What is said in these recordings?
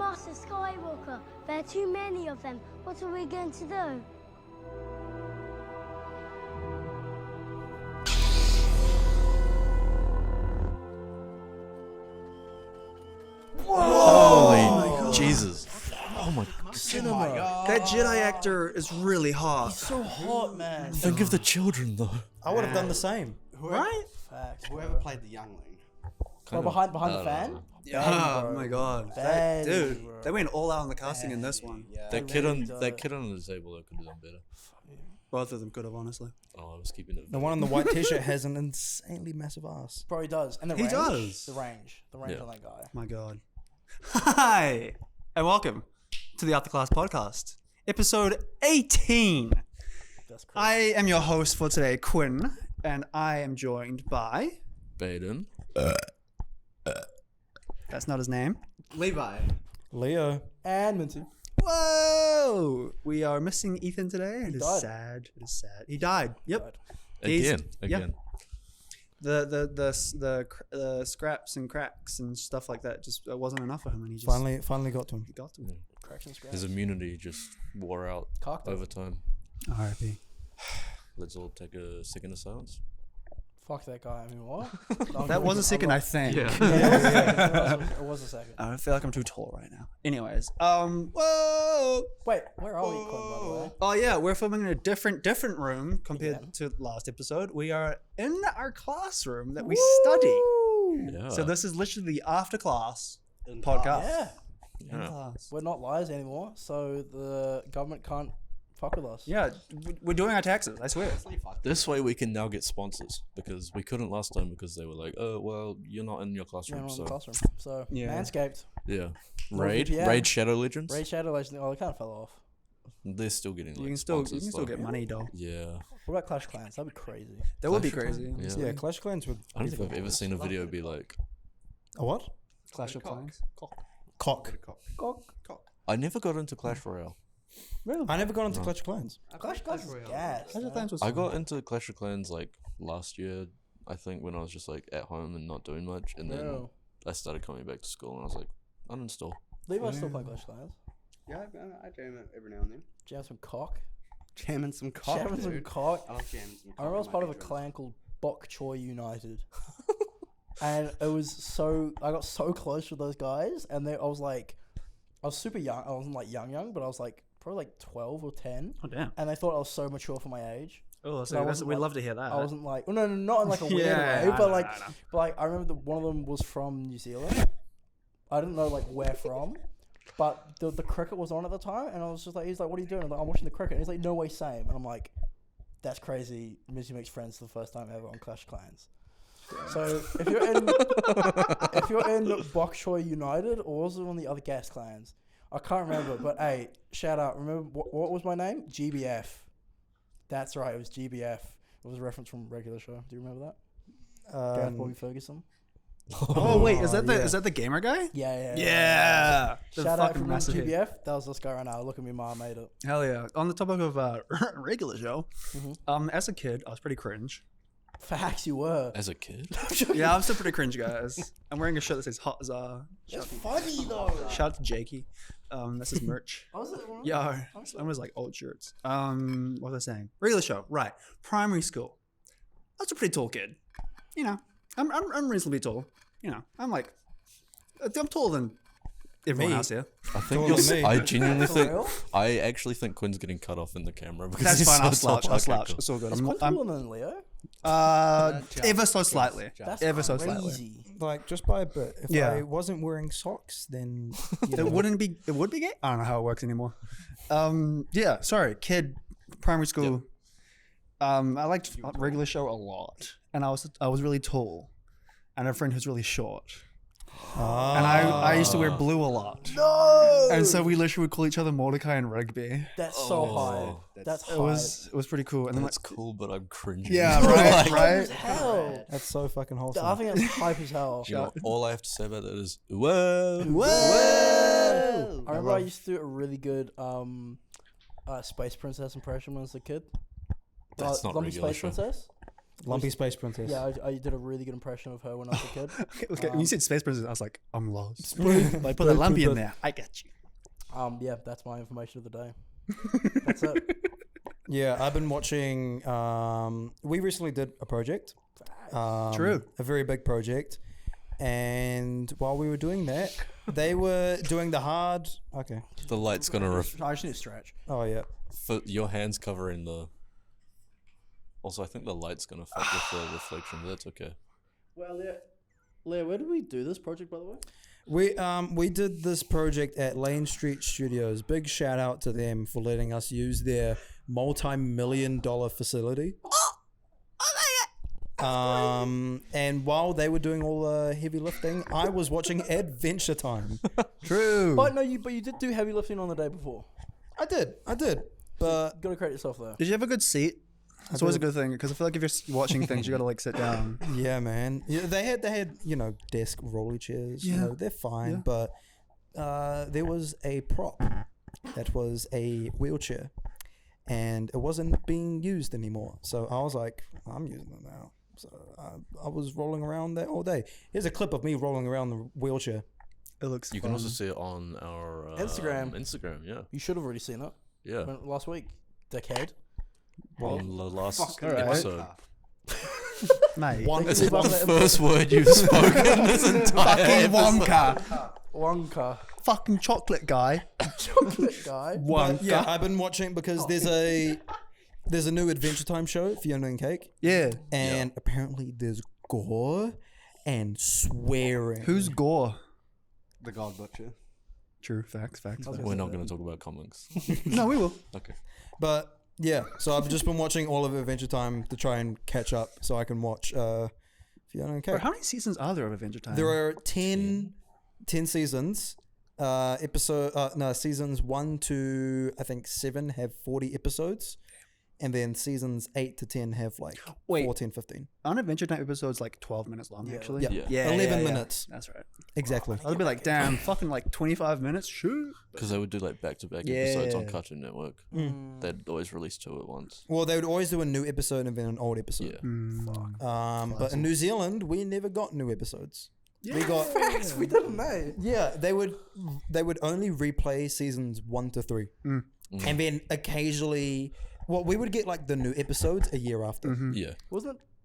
Master Skywalker. There are too many of them. What are we going to do? Holy Jesus. Oh my Cinema. That Jedi actor is really hot. He's so hot, man. Think of the children though. I would have done the same. Right? Facts. Whoever bro. played the youngling. Oh, behind the fan? Oh my god. Badly, Dude, bro. they went all out on the casting in this one. Yeah. That kid on the table though could have done better. Both of them could have, honestly. Oh, I was keeping it. The one on the white t-shirt has an insanely massive ass. Bro, he does. And the He range. does. The range Yeah. on that guy. My god. Hi, and welcome to the After Class Podcast, episode 18. That's crazy. I am your host for today, Quinn, and I am joined by... Baden. That's not his name. Levi. Leo. And Minty. Whoa! We are missing Ethan today. It is died. sad. It is sad. He died. Yep. Again. Yeah. The scraps and cracks and stuff like that just wasn't enough for him, and he just Finally got to him. he got to him. Cracks and scratch. His immunity just wore out Cocked over time. R.I.P. Let's all take a second of silence. Fuck that guy. I mean, what? That was a second, I think. It was a second. I feel like I'm too tall right now. Anyways, whoa! Wait, where are we, Quinn, by the way? Oh yeah, we're filming in a different room compared Again. to last episode. We are in our classroom that we study. Yeah. So this is literally the after class In podcast. Yeah. In Yeah. class. We're not liars anymore, so the government can't fuck with us. Yeah, we're doing our taxes. I swear. This way we can now get sponsors because we couldn't last time because they were like, oh well, you're not in your Yeah, classroom, we're in so the classroom. So, Yeah. Manscaped. yeah. No Raid, VPN. Raid Shadow Legends. Raid Shadow Legends. Oh, they kind of fell off. They're still getting. Like, You can still sponsors, still though. get money though. Yeah. What about Clash Clans? That'd be crazy. That would be Clash of crazy. Clans? Yeah, Clash Clans with I don't think I've ever seen a video be like. a what? Clash of Clans. Cock. I never got into Clash Royale. Really? I never got into Clash Clans. Clash Clans is gas. Clash of man. Clans was I fun. got into Clash of Clans like last year, I think, when I was just like at home and not doing much, and then Bro. I started coming back to school and I was like, uninstall. Levi's still playing Clash Clans. Yeah, I jam it every now and then. Jam some cock. Jamming some cock, Jamming some dude. cock. I love jamming some cock. I remember I was in part my of a bedroom. clan called Bok Choy United. And it was so, I got so close with those guys, and I was super young. I wasn't like young, but I was like probably like 12 or 10, Oh damn. and they thought I was so mature for my age. Oh, I so wasn't we'd like- love to hear that. I wasn't like, no, not in like a weird Yeah, way, I but know, like, I know. but like I remember one of them was from New Zealand. I didn't know like where from, but the cricket was on at the time, and I was just like, he's like, what are you doing? I'm like, I'm watching the cricket. And he's like, no way, same. And I'm like, that's crazy. Missy makes friends for the first time ever on Clash Clans. So if you're in Bok Choy United, or was it one of the other gas clans? I can't remember, but hey, shout out. Remember what was my name? GBF. That's right, it was GBF. It was a reference from a regular show. Do you remember that? Gareth Bobby Ferguson. Oh wait, is that the yeah. is that the gamer guy? Yeah. Yeah. The Shout out fucking from massive hit. GBF. That was this guy right now. Look at me, ma, I made it. Hell yeah. On the topic of regular show, Mhm. as a kid, I was pretty cringe. Facts, you were. As a kid, Yeah, I'm still pretty cringe, guys. I'm wearing a shirt that says Hot Czar. That's funny though. Shout out to Jakey. That's his merch. Was it? Yeah, some was like old shirts. What was I saying? Regular show, right? Primary school. I was a pretty tall kid. You know, I'm reasonably tall. You know, I'm taller than everyone Me? else here. I think Taller than me. I genuinely For think real? I actually think Quinn's getting cut off in the camera because That's he's fine. so I'll tall. slouch. I'll Okay, slouch. cool. It's all good. Is Quinn taller than Leo? Ever so slightly. That's Ever so slightly. crazy. Like just by a bit. If Yeah. I wasn't wearing socks, then you It know, wouldn't be. It would be gay. I don't know how it works anymore. Yeah. Sorry, kid. Primary school. I liked regular show a lot, and I was really tall, and a friend who's really short, and I used to wear blue a lot. No. And so we literally would call each other Mordecai and Rugby. That's so high. Oh, That's It was pretty cool. And then That's cool, but I'm cringing. yeah, right, As right. hell. that's so fucking wholesome. I think that's hype as hell. You know, all I have to say about that is whoa. Whoa! I remember I used to do a really good Space Princess impression when I was a kid. That's not Zombie regular Space show. Princess. Lumpy Space Princess. Yeah, I did a really good impression of her when I was a kid. Okay, when you said Space Princess, I was like, I'm lost. Space- Like, put that lumpy in Princess. there. I got you. Yeah, that's my information of the day. That's it. Yeah, I've been watching. We recently did a project. True. A very big project. And while we were doing that, they were doing the hard. Okay. The light's gonna I just need to stretch. Oh, yeah. for your hands covering the. Also, I think the light's gonna fuck with the reflection, but that's okay. Well, Leah, where did we do this project, by the way? We did this project at Lane Street Studios. Big shout out to them for letting us use their multi-million-dollar facility. And while they were doing all the heavy lifting, I was watching Adventure Time. True. But you did do heavy lifting on the day before. I did, but Gotta credit yourself there. Did you have a good seat? It's always a good thing because I feel like if you're watching things, you gotta like sit down. yeah, man. Yeah, they had desk rolly chairs. Yeah. They're fine, Yeah. but there was a prop that was a wheelchair, and it wasn't being used anymore. So I was like, I'm using it now. So I was rolling around that all day. Here's a clip of me rolling around the wheelchair. It looks. You can also see it on our Instagram. Instagram, yeah, You should have already seen it yeah. last week, dickhead. On the last Fucking episode. mate. One Is it Love the that first word you've spoken this entire Fucking episode? Wonka. Wonka. Fucking chocolate guy. Chocolate guy. But yeah, I've been watching because there's a new Adventure Time show, Fiona and Cake, Yeah. and apparently there's gore and swearing. Who's Gore? The God Butcher. True. Facts. We're not going to talk about comics. No, we will. Okay. But yeah, so I've just been watching all of Adventure Time to try and catch up so I can watch Fiona and Bro, Cake. how many seasons are there of Adventure Time? There are 10 seasons. Seasons 1 to I think 7 have 40 episodes, and then seasons 8 to 10 have like Wait. 14, 15. Aren't Adventure Time episodes like 12 minutes long? Actually. Yeah. 11 minutes. That's right. Exactly. I'll be like, damn, fucking like 25 minutes. Shoot. Because they would do like back-to-back Yeah. episodes on Cartoon Network. Mm. They'd always release 2 at once. Well, they would always do a new episode and then an old episode. Yeah. But in New Zealand, we never got new episodes. We got Facts, we didn't know. yeah. They would only replay seasons 1 to 3, and then occasionally, we would get like the new episodes a year after. Yeah.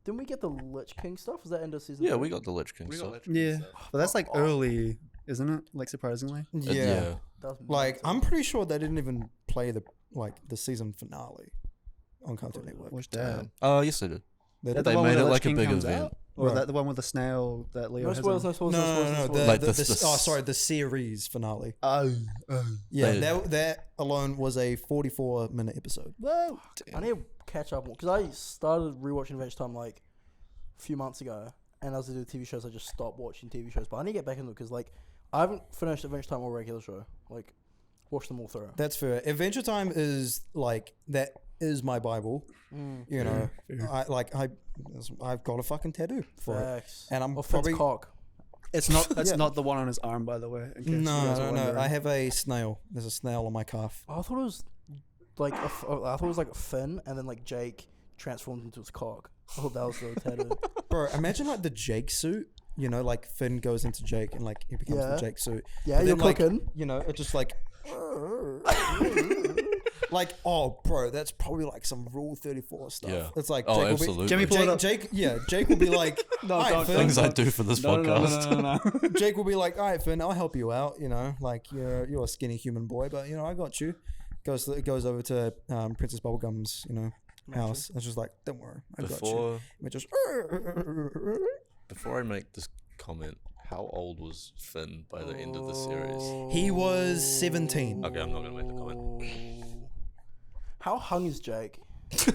Didn't we get the Lich King stuff? Was that end of season? Yeah, 3? we got the Lich King stuff. Yeah. But that's like early, isn't it? Like surprisingly. Yeah. That was Like mental. I'm pretty sure they didn't even play the season finale on Cartoon Network. What's that? Yes, they did. They That did. the They one made where it the like a King big comes event. out? Or Right. that the one with the snail that Leo No has? spoilers, no on- spoilers, No, no spoilers. no, no no. spoilers. Like The the series finale. Oh. Yeah, They- that alone was a 44-minute episode. Whoa. I need to catch up because I started rewatching Adventure Time like a few months ago, and as I do TV shows, I just stopped watching TV shows. But I need to get back into it because like I haven't finished Adventure Time or regular show. Like, watched them all through. That's fair. Adventure Time is like that is my Bible. You know, I've got a fucking tattoo for it, Facts. and I'm Or Finn's probably cock. It's not. That's Yeah. not the one on his arm, by the way. in case you no, guys are no, no. wondering. I have a snail. There's a snail on my calf. I thought it was like I thought it was like a Finn, and then like Jake transformed into his cock. I thought that was the tattoo. Bro, imagine like the Jake suit. You know, like Finn goes into Jake and like he becomes Yeah. the Jake suit. Yeah, But you're then, like, cooking. You know, it's just like. Like, oh, bro, that's probably like some Rule 34 stuff. Yeah. It's like, Oh, Jake will absolutely. Jimmy, pull it up. Jake, Jake will be like, No, "Alright, don't- Finn." Things I do for this podcast. No. Jake will be like, all right, Finn, I'll help you out. You know, like you're a skinny human boy, but you know, I got you. Goes over to Princess Bubblegum's, house. It's just like, don't worry, I got you. We just Before I make this comment, how old was Finn by the end of the series? he was 17. Okay, I'm not gonna make the comment. How hung is Jake?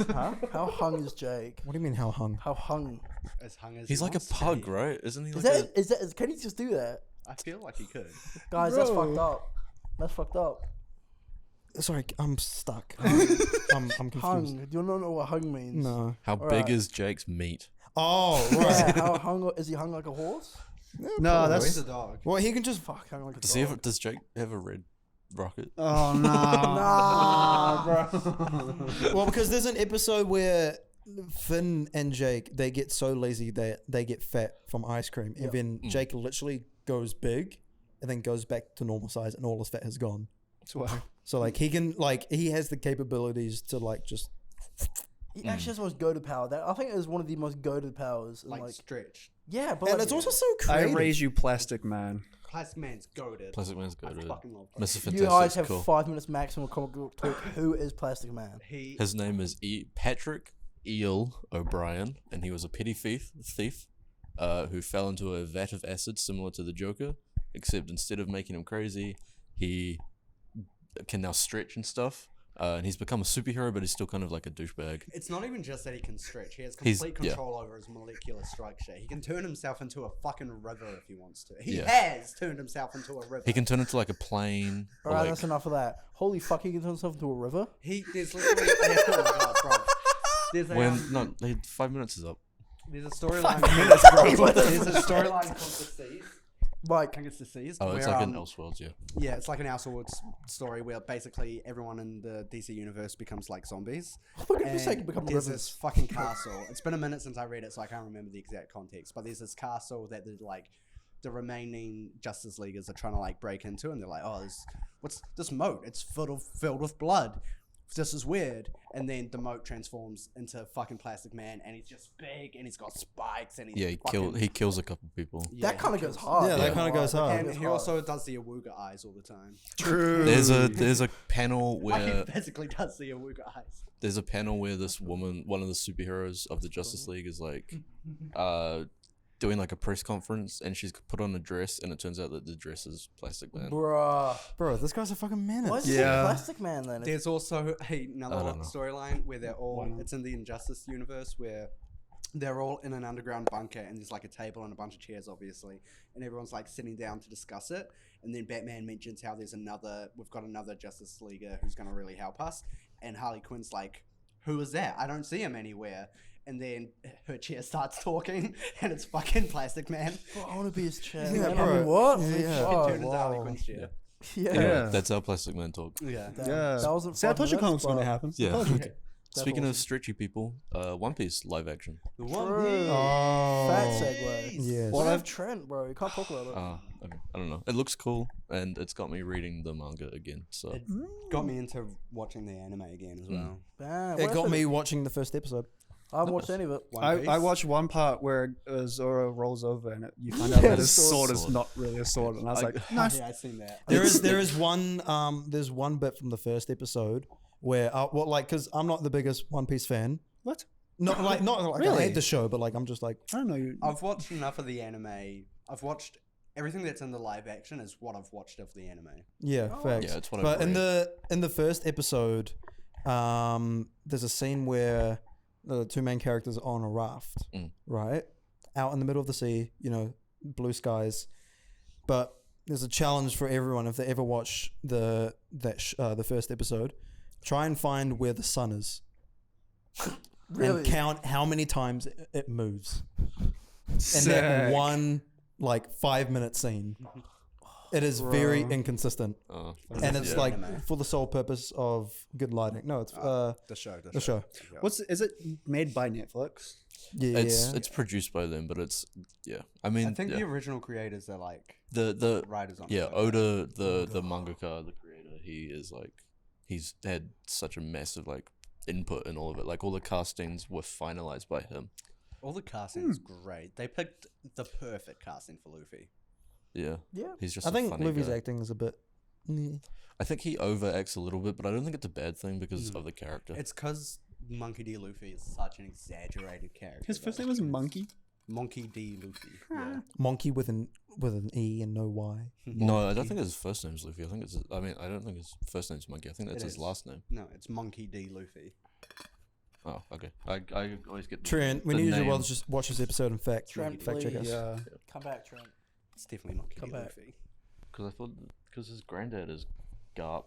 Huh? How hung is Jake? What do you mean how hung? How hung? As hung as He's he like a wants to pug, be. right? Isn't he? Is Like that can he just do that? I feel like he could. Guys, that's fucked up. That's fucked up. Sorry, I'm stuck. I'm confused. Hung. Do you not know what hung means? No. How Alright. big is Jake's meat? Oh, Yeah, right. how hung is he hung like a horse? No, He's that's. a dog. Well, he can just. Fuck, hung like a Does dog. does Jake have a red rocket? Oh no. Nah, bro. Well, because there's an episode where Finn and Jake, they get so lazy that they get fat from ice cream, and then Jake literally goes big, and then goes back to normal size, and all his fat has gone. So like he can he has the capabilities to like just. He actually has the most goated power. That I think is one of the most goated powers. And, Like stretch. yeah, but And like, it's also so I creative. raise you, Plastic Man. Plastic Man's goated. Plastic Man's I good. fucking love Mr. Plastic you guys Fantastic's have cool. 5 minutes maximum comic book talk. Who is Plastic Man? He His name is Patrick Eel O'Brien, and he was a petty thief who fell into a vat of acid similar to the Joker, except instead of making him crazy, he can now stretch and stuff. And he's become a superhero, but he's still kind of like a douchebag. It's not even just that he can stretch. He has He's- complete yeah. control over his molecular structure. He can turn himself into a fucking river if he wants to. He Yeah. has turned himself into a river. He can turn into like a plane. Or Alright, like, that's enough of that. Holy fuck, he can turn himself into a river? There's literally. Oh my god, bro. There's a, when no, 5 minutes is up. there's a storyline. There's a storyline called Deceased. I Like, think it's Deceased. Oh, it's where, like an Elseworlds, yeah. Yeah, it's like an Elseworlds story where basically everyone in the DC universe becomes like zombies. for goodness sake, become There's rivers. this fucking castle. It's been a minute since I read it, so I can't remember the exact context. But there's this castle that the remaining Justice Leaguers are trying to like break into, and they're like, "Oh, what's this moat? It's filled with blood. This is weird." And then the moat transforms into fucking Plastic Man, and he's just big, and he's got spikes, and he's Yeah, he kills a couple people. Yeah, that kind he of goes kills- hard. Yeah, that kinda goes hard. And he also does the Awooga eyes all the time. True. There's a panel Like where he physically does the Awooga eyes. there's a panel where this woman, one of the superheroes of the Justice League, is like doing like a press conference, and she's put on a dress, and it turns out that the dress is Plastic Man. Bruh. Bro, this guy's a fucking menace. Why is he Yeah. Plastic Man then? There's also another I don't know. storyline where they're all. It's in the Injustice universe where they're all in an underground bunker, and there's like a table and a bunch of chairs, obviously, and everyone's like sitting down to discuss it. And then Batman mentions how we've got another Justice Leaguer who's going to really help us. And Harley Quinn's like, "Who is that? I don't see him anywhere." And then her chair starts talking, and it's fucking Plastic Man. Bro, I want to be his chair. Yeah, man. I bro. mean, what? Yeah, yeah. Oh, It turned into Harley wow. Quinn's chair. Yeah. Anyway, Yeah. that's how Plastic Man talk. Yeah. Damn. Yeah. That wasn't See, I 5 told you minutes, comics going to but- happen. Yeah. I told you. Okay. Speaking of stretchy people, One Piece live action. The True. one. Oh. Fat segue. Yes. What have Trent, bro? You can't talk about it. Okay. I don't know. It looks cool, and it's got me reading the manga again. So It got me into watching the anime again as well. Damn, It what got is me watching the first episode. I haven't watched any of it. One Piece. I watched one part where Zoro rolls over and you find out that his sword is not really a sword, and I was like, nice. Yeah, I've seen that. There is one there's one bit from the first episode where because I'm not the biggest One Piece fan. What? Not like I Really? hate the show, but like I'm just like I don't know. You. I've watched enough of the anime. I've watched everything that's in the live action is what I've watched of the anime. yeah, facts. yeah, it's what But I've read. in the first episode, there's a scene where the two main characters are on a raft, right, out in the middle of the sea. Blue skies, but there's a challenge for everyone if they ever watch the first episode. Try and find where the sun is. Really? And count how many times it moves. In that Sick. one 5-minute scene. It is very inconsistent. And it's Yeah. like Anime. for the sole purpose of good lighting. No, it's The show. the show. Is it made by Netflix? Yeah. It's produced by them, but it's I mean, I think yeah. the original creators are like the writers on. yeah it. Oda the mangaka, the creator, he is he's had such a massive input in all of it. Like all the castings were finalized by him. All the casting is great. They picked the perfect casting for Luffy. Yeah, Yeah. he's just. I a think funny Luffy's guy. acting is a bit. I think he overacts a little bit, but I don't think it's a bad thing because of the character. It's because Monkey D. Luffy is such an exaggerated character. His first though. name was Monkey. Monkey D. Luffy. Yeah. Monkey with an E and no Y. No, I don't think his first name's Luffy. I think it's. I mean, I don't think his first name's Monkey. I think that's It his is. last name. No, it's Monkey D. Luffy. Oh, okay. I always get Trent, we the need you to name. just watch this episode and fact Trent, check us. please. Yeah. Come back, Trent. It's definitely Monkey Come D. back. Luffy. Because I thought his granddad is Garp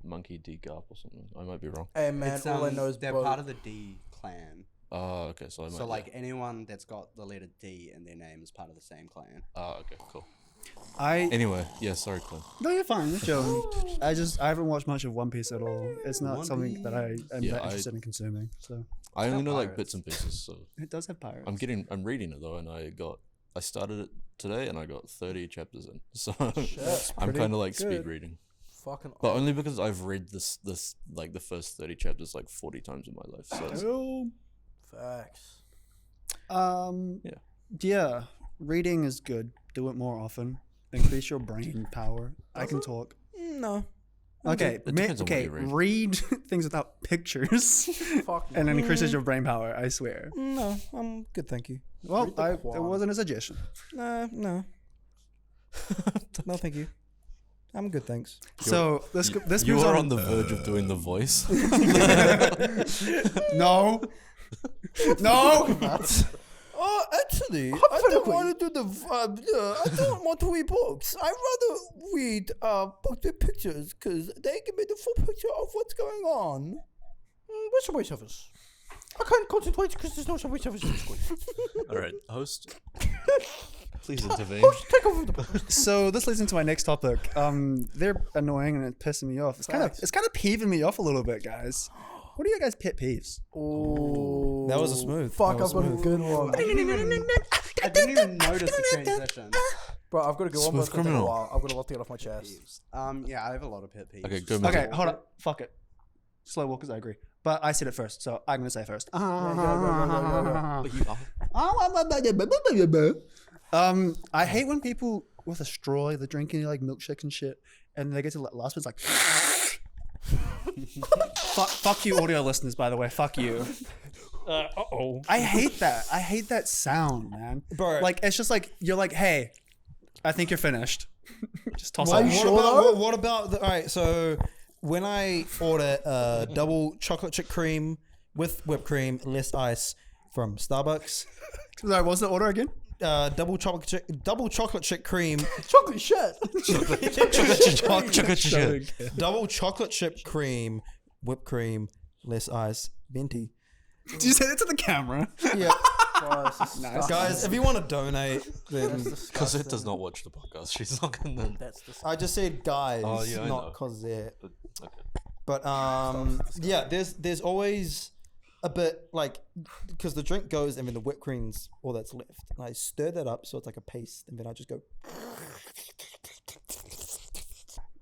Monkey D Garp or something. I might be wrong. Hey man, It's, all I know is they're bro. part of the D clan. Oh, okay. So I might. So like anyone that's got the letter D in their name is part of the same clan. Oh, okay. Cool. Anyway, yeah, sorry, Clint. No, you're fine. You're chilling. I haven't watched much of One Piece at all. It's not One something that I am Yeah, that interested in consuming. So I only know like pirates. bits and pieces, so it does have pirates. I'm reading it though, and I started it today, and I got 30 chapters in, so I'm pretty kind of like good. speed reading, Fucking. but only because I've read this like the first 30 chapters like 40 times in my life. So it's- Facts. Yeah. Reading is good. Do it more often. Increase your brain power. I can talk. No. Okay, It depends on what you read things without pictures, Fuck. and then increases your brain power. I swear. No, I'm good, thank you. Well, Read the it Quran. wasn't a suggestion. No. No, thank you. I'm good, thanks. So this you moves are on. on the verge of doing the voice. No. No. Oh, actually, I don't want to do I don't want to read books. I rather read books with pictures because they give me the full picture of what's going on. Where's Subway Surfers? I can't concentrate because there's no Subway Surfers in the school. All right, host, please intervene. Take over the book. So this leads into my next topic. They're annoying and it's pissing me off. It's kind of peeving me off a little bit, guys. What are your guys' pet peeves? Oh, That was a smooth. Fuck, That was I've got a smooth. good one. I didn't even notice the transition. Bro, I've got a good one, but Smooth it's gonna take a criminal. while. I've got a lot to get off my chest. Yeah, I have a lot of pet peeves. Okay, go. Okay, Mitchell. hold up. Fuck it. Slow walkers, I agree. But I said it first, so I'm gonna say first. Yeah, go. But you are. I hate when people with a straw, they're drinking like milkshake and shit, and they get to the last bit, it's like. fuck you, audio listeners. By the way, fuck you. I hate that. I hate that sound, man. Bro. Like it's just like you're like, hey, I think you're finished. Just toss Are it. you What sure about though? what about the, all right? So when I order double chocolate chip cream with whipped cream, less ice from Starbucks, Sorry, what's the order again? double chocolate chip cream, Chocolate shit. double chocolate chip cream, whipped cream, less ice, venti. Did you say that to the camera? Yeah, Nice. guys, if you want to donate, then Because it does not watch the podcast. She's not gonna. That's the. I just said guys, Oh, yeah, I know. not Cosette. Okay. But yeah, there's always a bit like because the drink goes and then the whipped cream's all that's left. And I stir that up so it's like a paste, and then I just go.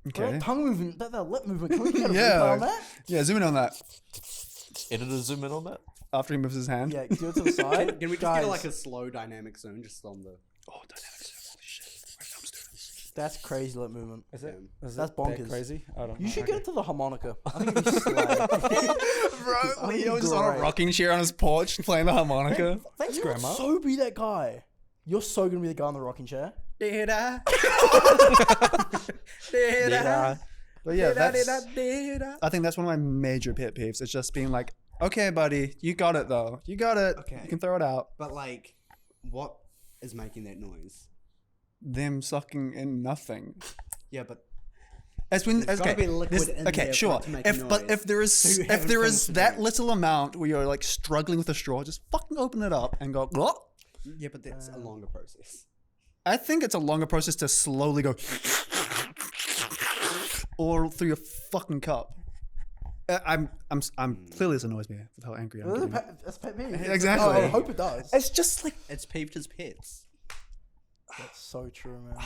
Okay. That tongue movement, that lip movement. Can we get a Yeah. replay on that? Yeah, zoom in on that. Editor, zoom in on that. After he moves his hand. Yeah, do it to the side. Can we just Guys, get like a slow dynamic zone just on the? Oh, dynamics. Holy shit. We're film students. That's crazy lip movement. Is it? Is That's it that bonkers. crazy? I don't know. You should get it to the harmonica. I think it'd be slag. Bro, Leo's just on a great. rocking chair on his porch playing the harmonica. Thanks, You Grandma. would so be that guy. You're so gonna be the guy in the rocking chair. Did I? But yeah, I think that's one of my major pet peeves. It's just being like, okay, buddy, you got it though. You got it. Okay. You can throw it out. But like, what is making that noise? Them sucking in nothing. Yeah, but As when There's gotta okay, be liquid in okay, there for sure. it to make a If but noise. if there is So you if haven't there is finished the that drink. little amount where you're like struggling with a straw, just fucking open it up and go. "Glop." yeah, but that's a longer process. I think it's a longer process to slowly go or through your fucking cup. I'm clearly this annoys me with how angry I'm getting. That's pet peeve. Exactly. Oh, I hope it does. It's just like It's peeved as pets. That's so true, man.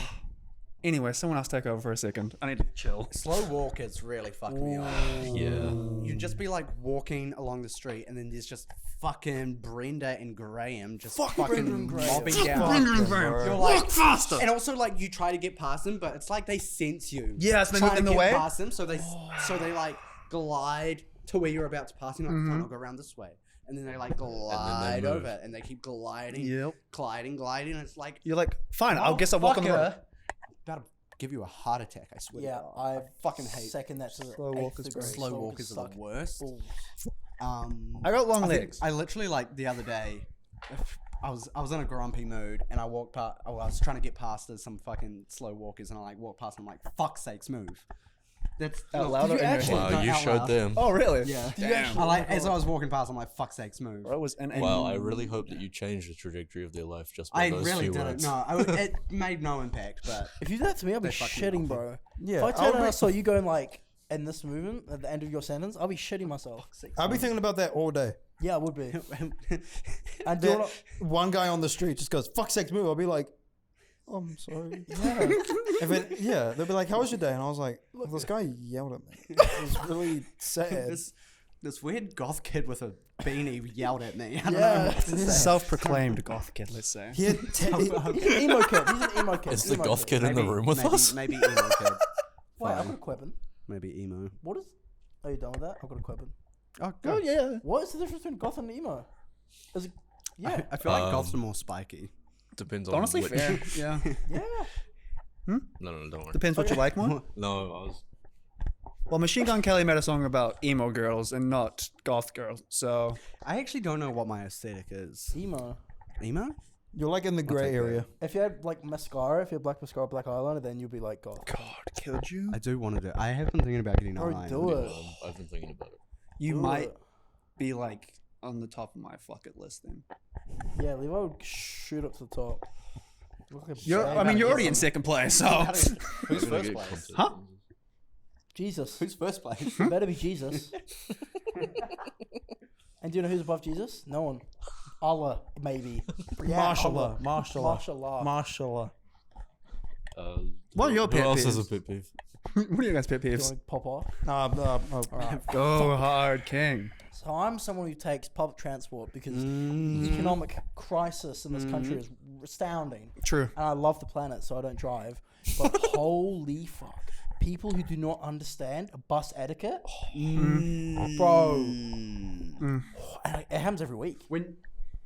anyway. Someone else take over for a second. I need to chill. Slow walkers really fuck me up. Yeah. You'd just be like walking along the street, and then there's just fucking Brenda and Graham just Fucking Brenda and Graham. mobbing down. You're like, faster. And also, like, you try to get past them, but it's like they sense you. Yeah, so they Trying move in to the get way. past them, so they like glide to where you're about to pass. You're like, fine, I'll go around this way. And then they like glide move. over it, and they keep gliding, Yep. gliding. And it's like, You're like, fine. I guess I'll walk on the road. about to give you a heart attack. I swear. Yeah, to God. I fucking hate second that to the Slow eighth walkers, degree. bro. slow walkers are suck the worst. balls. I got long I think- legs. I literally like the other day, I was in a grumpy mood and I walked past. I was trying to get past some fucking slow walkers and I like walked past. And I'm like, fuck's sakes, move! That's Out not- loud Did or you in your actually- head? Wow, you out showed loud. them. Oh, really? Yeah. Did you Damn. actually- I like as I was walking past, I'm like, "Fuck's sake, move." Bro, it was an Wow, I really hope that you changed the trajectory of their life just by I those really few didn't. words. No, it made no impact. But If you did that to me, I'd be They fucking shitting, off. bro. Yeah, If I I'll turned and I be- saw you going like in this movement at the end of your sentence, I'll be shitting myself. I'll be thinking about that all day. Yeah, I would be. And do you That wanna, one guy on the street just goes, "Fuck's sake, move." I'll be like, "Oh, I'm sorry." Yeah. They'll be like, "How was your day?" And I was like, "This guy yelled at me." It was really sad. this weird goth kid with a beanie yelled at me. I don't Yeah. know what to say. Self-proclaimed goth kid, let's say. He had he's an emo kid. He's an emo kid. Is the Emo goth kid in the room with maybe, us? Maybe emo kid. Wait, I've Fine. got a question. Maybe emo. What is? Are you done with that? I've got a question. Oh, Oh yeah. What is the difference between goth and emo? Is it? Yeah. I feel like goths are more spiky. Depends on Honestly, which... fair. Yeah. Yeah. No, don't worry. Depends what you like more. No, I was... Well, Machine Gun Kelly made a song about emo girls and not goth girls, so I actually don't know what my aesthetic is. Emo. Emo? You're like in the grey take that. area. If you had like mascara, if you had black mascara, black eyeliner, then you'd be like goth. God killed you. I do want to do. I have been thinking about getting Bro, eyeliner. do it. I've been thinking about it. You Do might it. be like on the top of my bucket list then. Yeah, Levi would shoot up to the top. You look like a You're, bag. I mean, you're get already in some- second place, so. Who's I'm gonna first get place? content. Huh? Jesus. Who's first place? It better be Jesus. And do you know who's above Jesus? No one. Allah, maybe. Yeah, Allah. Mashallah. Mashallah. What are your who pet else has a peeves? pet peeve? What are your guys' pet Do you peeves? want to pop off? Alright. Go hard, King. So I'm someone who takes public transport because the economic crisis in this country is astounding. True. And I love the planet, so I don't drive. But holy fuck. People who do not understand bus etiquette, bro. And it happens every week. When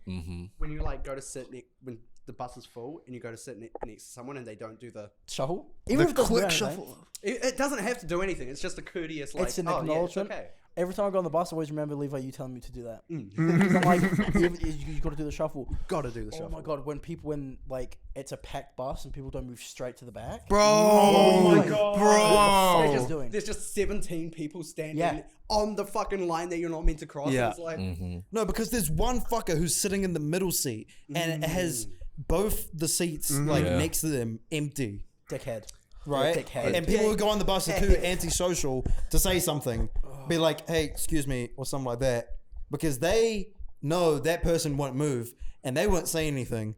Mm-hmm. when you like go to sit when the bus is full and you go to sit next to someone and they don't do the Shuffle. Even if it doesn't do Quick anything, shuffle. it doesn't have to do anything. It's just a courteous like. It's an oh, acknowledgement. Yeah, it's okay. Every time I go on the bus, I always remember Levi, you telling me to do that. Because I'm like, you got to do the shuffle. Gotta do the Oh shuffle. my god, when like it's a packed bus and people don't move straight to the back. Bro. Oh my God. What the fuck is Bro. doing? There's just 17 people standing Yeah. on the fucking line that you're not meant to cross. Yeah. And it's like, No, because there's one fucker who's sitting in the middle seat and it has both the seats like Yeah. next to them empty. Dickhead. Right? Dickhead. And people who go on the bus are too antisocial to say something. Be like, "Hey, excuse me," or something like that. Because they know that person won't move and they won't say anything.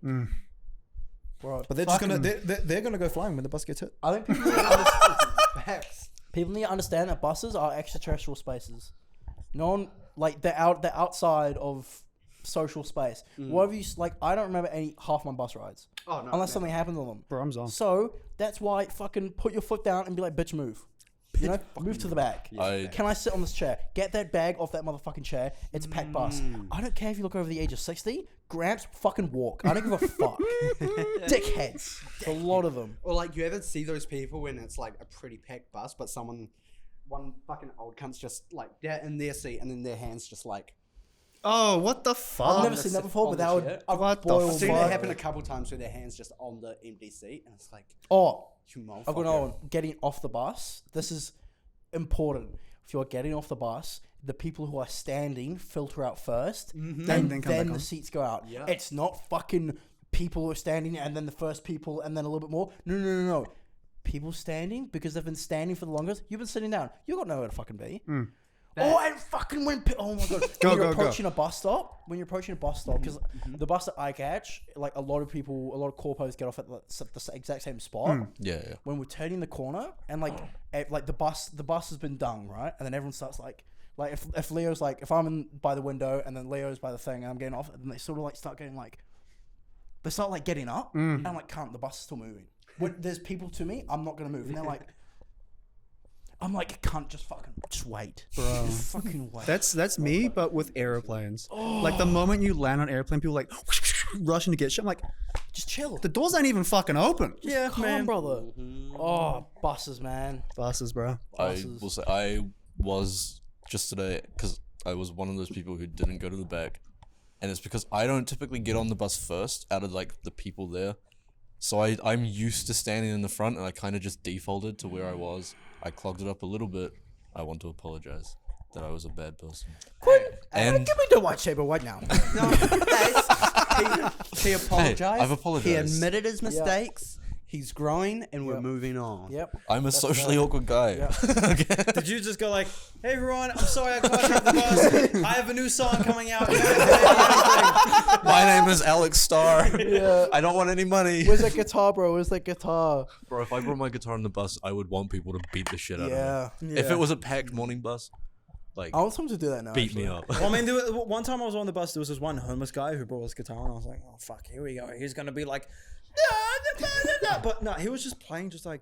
Bro, But they're just gonna they're gonna go flying when the bus gets hit. I think people need, to understand, facts. people need to understand that buses are extraterrestrial spaces. No one like they're outside of social space. Whatever you like, I don't remember half my bus rides Oh no. unless something happens on them. Bro, I'm on. So that's why fucking put your foot down and be like, bitch, move. You know, move to the back. Can I sit on this chair? Get that bag off that motherfucking chair. It's a packed bus. I don't care if you look over the age of 60. Gramps, fucking walk. I don't give a fuck. Dickheads. A lot of them. Or like you ever see those people when it's like a pretty packed bus, but one fucking old cunt's just like they're in their seat and then their hands just like. Oh, what the fuck? I've never seen that before, but that would What the boil I've seen my- it happen a couple times where their hands just on the empty seat and it's like, Oh, you motherfucker. I've got another one. Getting off the bus. This is important. If you're getting off the bus, the people who are standing filter out first, and then then, come back the on. seats go out. Yeah. It's not fucking people who are standing and then the first people and then a little bit more. No. People standing because they've been standing for the longest. You've been sitting down. You got nowhere to fucking be. Oh, and fucking oh my god! Go, when you're go, go. approaching a bus stop, because the bus that I catch, like a lot of corpos get off at the exact same spot. Yeah. When we're turning the corner and like the bus has been done, right? And then everyone starts like if Leo's like, if I'm in by the window and then Leo's by the thing and I'm getting off, and then they sort of like start getting like, they start like getting up and I'm like, can't, the bus is still moving. When there's people to me, I'm not gonna move. And they're like, I'm like, can't just wait, bro. Just fucking wait. That's me, but with airplanes. Like the moment you land on airplane, people like rushing to get shit. I'm like, Just chill. the doors ain't even fucking open. Yeah, calm, brother. Oh, buses, man. Buses, bro. I Buses. will say I was just today because I was one of those people who didn't go to the back, and it's because I don't typically get on the bus first out of like the people there, so I'm used to standing in the front, and I kind of just defaulted to where I was. I clogged it up a little bit. I want to apologize that I was a bad person. And give me the white saber right now. No, he apologized. I've apologized. He admitted his mistakes. He's growing, and we're moving on. Yep. I'm a socially awkward guy. Okay. Did you just go like, "Hey everyone, I'm sorry I caught you off the bus. I have a new song coming out." My name is Alex Starr. Yeah. I don't want any money. Where's that guitar, bro? Where's that guitar? Bro, if I brought my guitar on the bus, I would want people to beat the shit out of me. Yeah. If it was a packed morning bus, like, I want someone to do that now. beat actually. me up. Well, I mean, one time I was on the bus, there was this one homeless guy who brought his guitar, and I was like, "Oh fuck, here we go. He's gonna be like." But no, he was just playing, just like.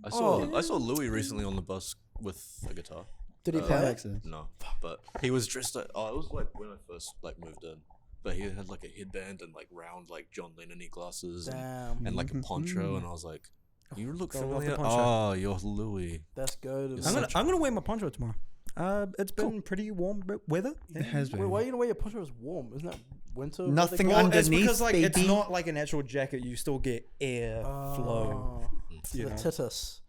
I saw Louis recently on the bus with a guitar. Did he play it? No, but he was dressed like, it was like when I first like moved in. But he had like a headband and like round like John Lennon-y glasses and like a poncho, and I was like, "You look Gotta love the familiar." poncho. Oh, you're Louis. That's good. I'm gonna wear my poncho tomorrow. It's been pretty warm weather. It has been. Wait, why are you gonna wear your poncho? It's warm. Isn't that winter? Nothing Well, underneath, it's because like it's baby. not like an actual jacket. You still get air flow. The titus.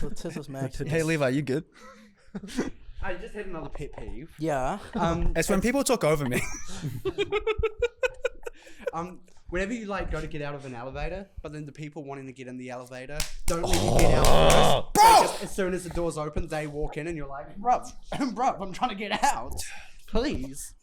The titus max. Hey Levi, you good? I just had another pet peeve. Yeah. It's when people talk over me. Whenever you like go to get out of an elevator, but then the people wanting to get in the elevator don't let you get out first. As soon as the doors open, they walk in, and you're like, "Bruv, I'm trying to get out, please."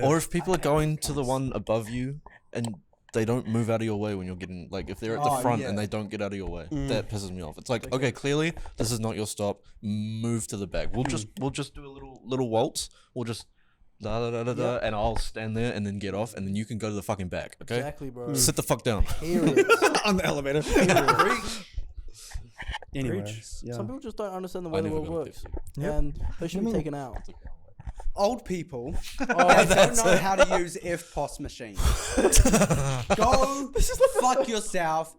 Or if people are going to the one above you and they don't move out of your way when you're getting, like, if they're at the front and they don't get out of your way, that pisses me off. It's like, okay, clearly this is not your stop. Move to the back. We'll just do a little waltz. We'll just da da da da, and I'll stand there and then get off, and then you can go to the fucking back. Okay. Exactly, bro. Sit the fuck down. Period. On the elevator. Anyways, yeah. Some people just don't understand the way I the never world got a works, pepsi. and they should be taken out. Old people don't know how to use FPOS machines. Go fuck yourself.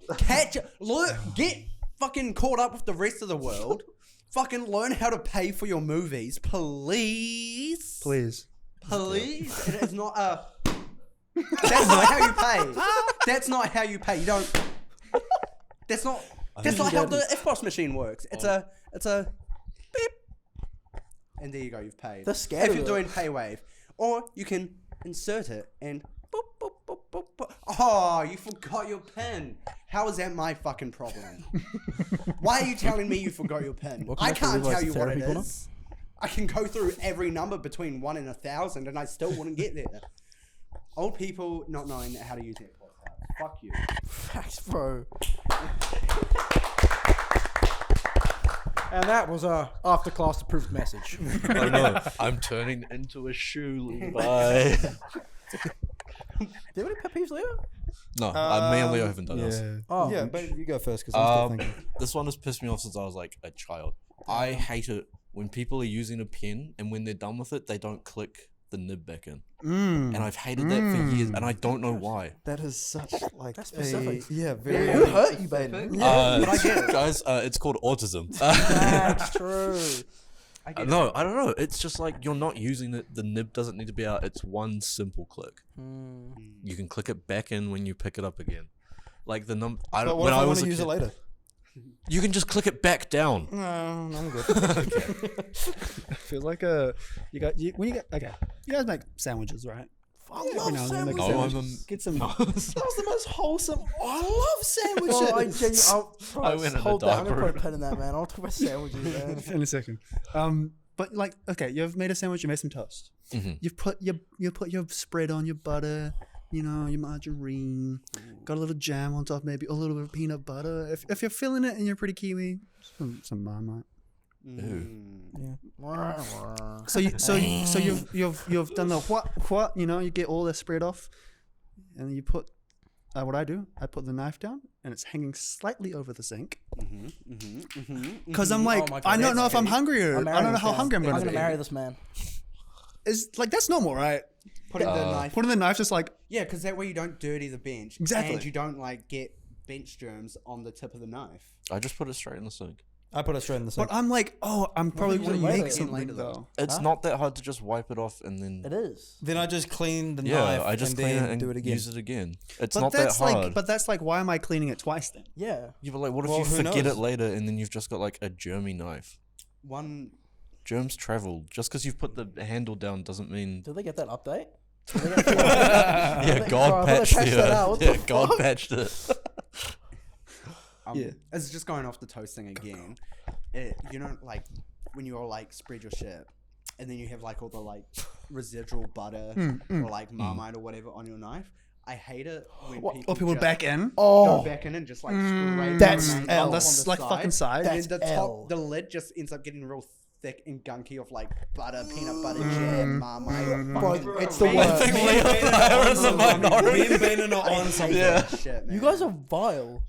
Get fucking caught up with the rest of the world. Fucking learn how to pay for your movies, please. Please. Please. It is not a. That's not how you pay. That's not how you pay. You don't. That's not. That's not how the FPOS machine works. It's a beep. And there you go. You've paid. They're scared if you're of doing PayWave, or you can insert it and boop boop boop boop boop. Oh, you forgot your PIN. How is that my fucking problem? Why are you telling me you forgot your PIN? I can't tell you what it is. I can go through every number between 1 and 1,000, and I still wouldn't get there. Old people not knowing how to use their podcast. Fuck you. Facts, bro. And that was a after class approved message. Oh no, I'm turning into a shoe, Levi. Do you have any pet peeves, Leo? No, me and Leo haven't done this. Oh, Yeah, but you go first because I'm still thinking. This one has pissed me off since I was like a child. I hate it when people are using a pen and when they're done with it, they don't click the nib back in. And I've hated that for years, and I don't know why. That is such like That's specific. very. Who hurt you, baby? But I get it. Guys, it's called autism. That's true. No, I don't know. It's just like you're not using it. The nib doesn't need to be out. It's one simple click. You can click it back in when you pick it up again. Like the number. I But don't. what When if I I want was to a use it kid, later? you can just click it back down. No, I'm good. Feels like you guys make sandwiches, right? I Every love now and then make a sandwiches. sandwich. Get some. That was the most wholesome. I love sandwiches. I went in the hold that. I'm dark gonna put a room. pen in that, man. I'll talk about sandwiches, man. In a second. But like, okay, you've made a sandwich. You made some toast. You've put your spread on your butter. You know, your margarine. Got a little jam on top, maybe a little bit of peanut butter. If you're feeling it and you're pretty Kiwi, some Marmite. So you've done the what, you know, you get all the spread off, and you put what I do, I put the knife down and it's hanging slightly over the sink. Because I'm like, Oh my God, I don't know that's if I'm heavy. hungry or I don't know how hungry I'm I'm gonna gonna be. marry this man. It's like that's normal, right? Putting the knife. Putting the knife just like Yeah, because that way you don't dirty the bench. Exactly. And you don't like get bench germs on the tip of the knife. I just put it straight in the sink. I put it straight in the sink. But I'm like, I'm probably you going to use it make later? something Later, though. It's Huh? not that hard to just wipe it off and then. It is. Then I just clean the Yeah, knife I just and clean then it and do it again. use it again. It's But not that that's hard. like, why am I cleaning it twice then? Yeah. Yeah, but like, what if Well, you who forget knows? it later and then you've just got like a germy knife? One. Germs travel. Just because you've put the handle down doesn't mean. Did they get that update? Yeah, Sorry, God I thought they patched patched that out. What Yeah, the God fuck? patched it. Yeah. It's just going off the toast thing again. You know, like when you all like spread your shit, and then you have like all the like residual butter or like Marmite or whatever on your knife. I hate it when people just back in. go Oh, back in and just like scrape That's the L. on the Like fucking side. side. And That's then the L. top, the lid just ends up getting real thick and gunky of like butter, peanut butter jam, Marmite. bro, fucking it's the crazy worst. think Me Leo and and I are in the minority. Me and Bane are I on hate something. that shit, man. You guys are vile.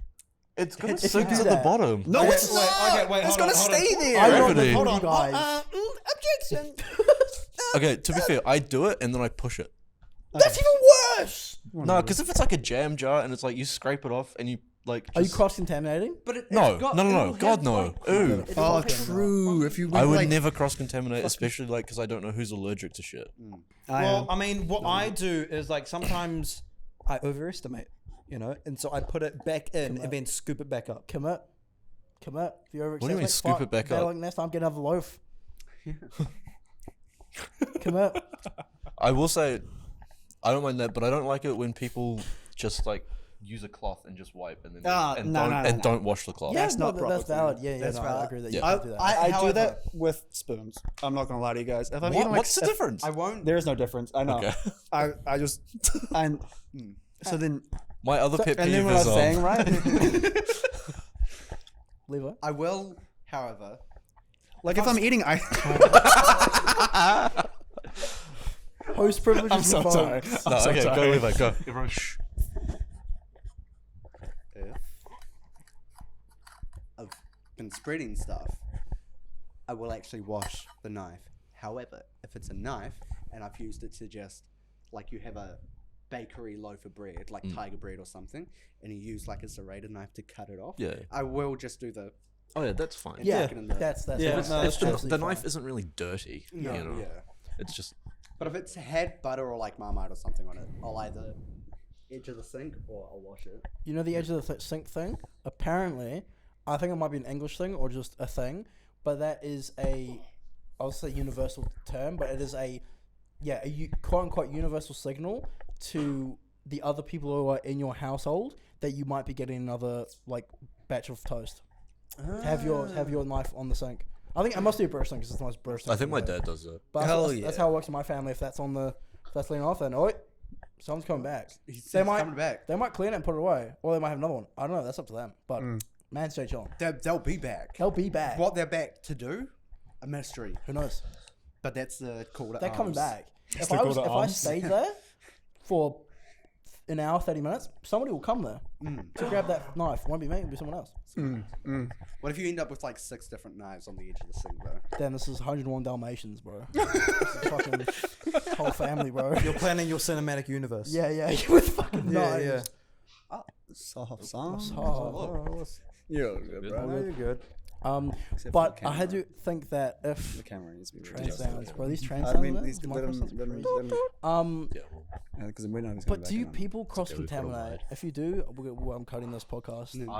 It's gonna If you sink do to the that- bottom. No, Okay, it's wait, not. okay, wait, it's hold gonna on, hold stay on. there. I don't Gravity. know Hold you on. guys. Objection. Okay, to be fair, I do it and then I push it. That's even worse. No, because if it's like a jam jar and it's like you scrape it off and you like. Are you just- cross contaminating? But it, No, it's got, no, no, no. it'll God, have, no. like- Ooh. Oh, true. If you I would like, never cross contaminate, especially like because I don't know who's allergic to shit. Well, I mean, what I do is like sometimes I overestimate, you know, and so I put it back in and then scoop it back up. Commit. If you over What do you mean, scoop it back better up? Like next time, get another loaf. Commit. I will say, I don't mind that, but I don't like it when people just like use a cloth and just wipe and then don't wash the cloth. Yeah, That's not proper That's valid. cleaning. Yeah, That's no, I valid. agree that Yeah. you can do that. I do However- that with spoons. I'm not gonna lie to you guys. If I'm eating like, What's the difference? I won't. there is no difference. I know. Okay. I just and so then My other pet and peeve then what I is was saying, right? Levi. I will, however. Like if I'm eating, Host privilege I'm is so sorry. revoked. No, I'm so okay, sorry. go Levi, go. Everyone, shh. If I've been spreading stuff, I will actually wash the knife. However, if it's a knife and I've used it to just, like you have a bakery loaf of bread, like tiger bread or something, and you use like a serrated knife to cut it off, Yeah. I will just do the. Oh yeah, that's fine. Yeah, Stick it in the- that's Yeah, that's no, It's that's the absolutely knife fine. isn't really dirty. No, you know? yeah. It's just But if it's had butter or like Marmite or something on it, I'll either edge of the sink or I'll wash it. You know the edge of the sink thing? Apparently, I think it might be an English thing or just a thing, but that is I'll say universal term, but it is a quote unquote universal signal to the other people who are in your household that you might be getting another like batch of toast. Have your knife on the sink. I think it must be a British thing because it's the most British thing. I think my I've ever heard. dad does that. But Hell that's how it works in my family. If that's leaning off, then someone's coming back. He's They might coming back. They might clean it and put it away, or they might have another one. I don't know. That's up to them. But man, stay chilling. They'll be back. They'll be back. What they're back to do, a mystery. Who knows? But that's the call to They're coming arms. back. If the I call to if I arms. stayed there for an hour, 30 minutes, somebody will come there to grab that knife. Won't be me. It'll be someone else. What if you end up with like 6 different knives on the edge of the sink, though? Then this is 101 Dalmatians, bro. This is fucking whole family, bro. You're planning your cinematic universe. Yeah, with fucking yeah, knives. yeah. soft song. Oh. You're good, No, bro. you're good. Except for But the I had camera. to think that if The camera needs to be train reduced. sounds, bro, these train I sounds, mean, man, these these let micro them, sounds crazy. because we're not. But do you people cross okay, we put 'em contaminate? wide. If you do, I'm cutting this podcast. Never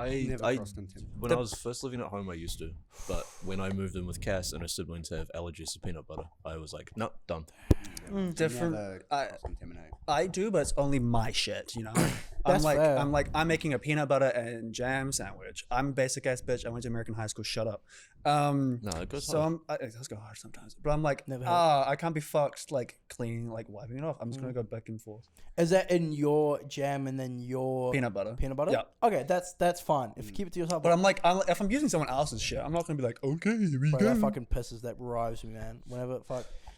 I crossed into. when I was first living at home, I used to, but when I moved in with Cass and her siblings have allergies to peanut butter, I was like, no, done. different? Never I- cross-contaminate. I do, but it's only my shit, you know. That's fair. I'm making a peanut butter and jam sandwich. I'm a basic ass bitch. I went to American high school. Shut up. No, it goes So hard. it does go hard sometimes, but I'm like, Never had I can't be fucked like cleaning, like wiping it off. I'm just gonna go back and forth. Is that in your jam and then your Peanut butter. Peanut butter? Yeah. Okay, that's fine. If you keep it to yourself. But I'm like, if I'm using someone else's shit, I'm not gonna be like, okay, here we bro, go. that fucking pisses. That rives me, man. Whenever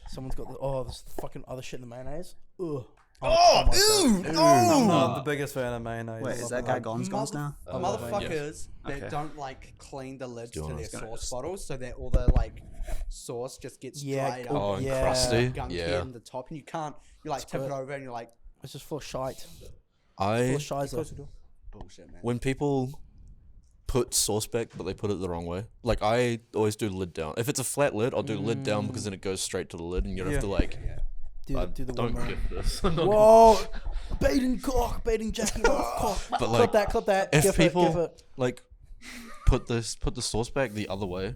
someone's got this fucking other shit in the mayonnaise. Ugh. Oh, ew! I'm Oh! not the biggest fan of mayonnaise. Wait, is that guy gone? Skulls now? Motherfuckers that Okay. don't like clean the lids to Doing their it. sauce bottles so that all the like sauce just gets Yeah, dried oh, up. Oh, and yeah. crusty. Gunky Yeah. in the top, and you can't. You like tip good. it over, and you're like, It's just full of shite. I Full of shizer. bullshit, man. when people put sauce back, but they put it the wrong way. Like I always do lid down. If it's a flat lid, I'll do lid down because then it goes straight to the lid, and you don't have to like. Do the Don't one get this. I'm not Whoa! Baiting Jackie off cock. But like, clip that. if Give people it. like put the sauce back the other way,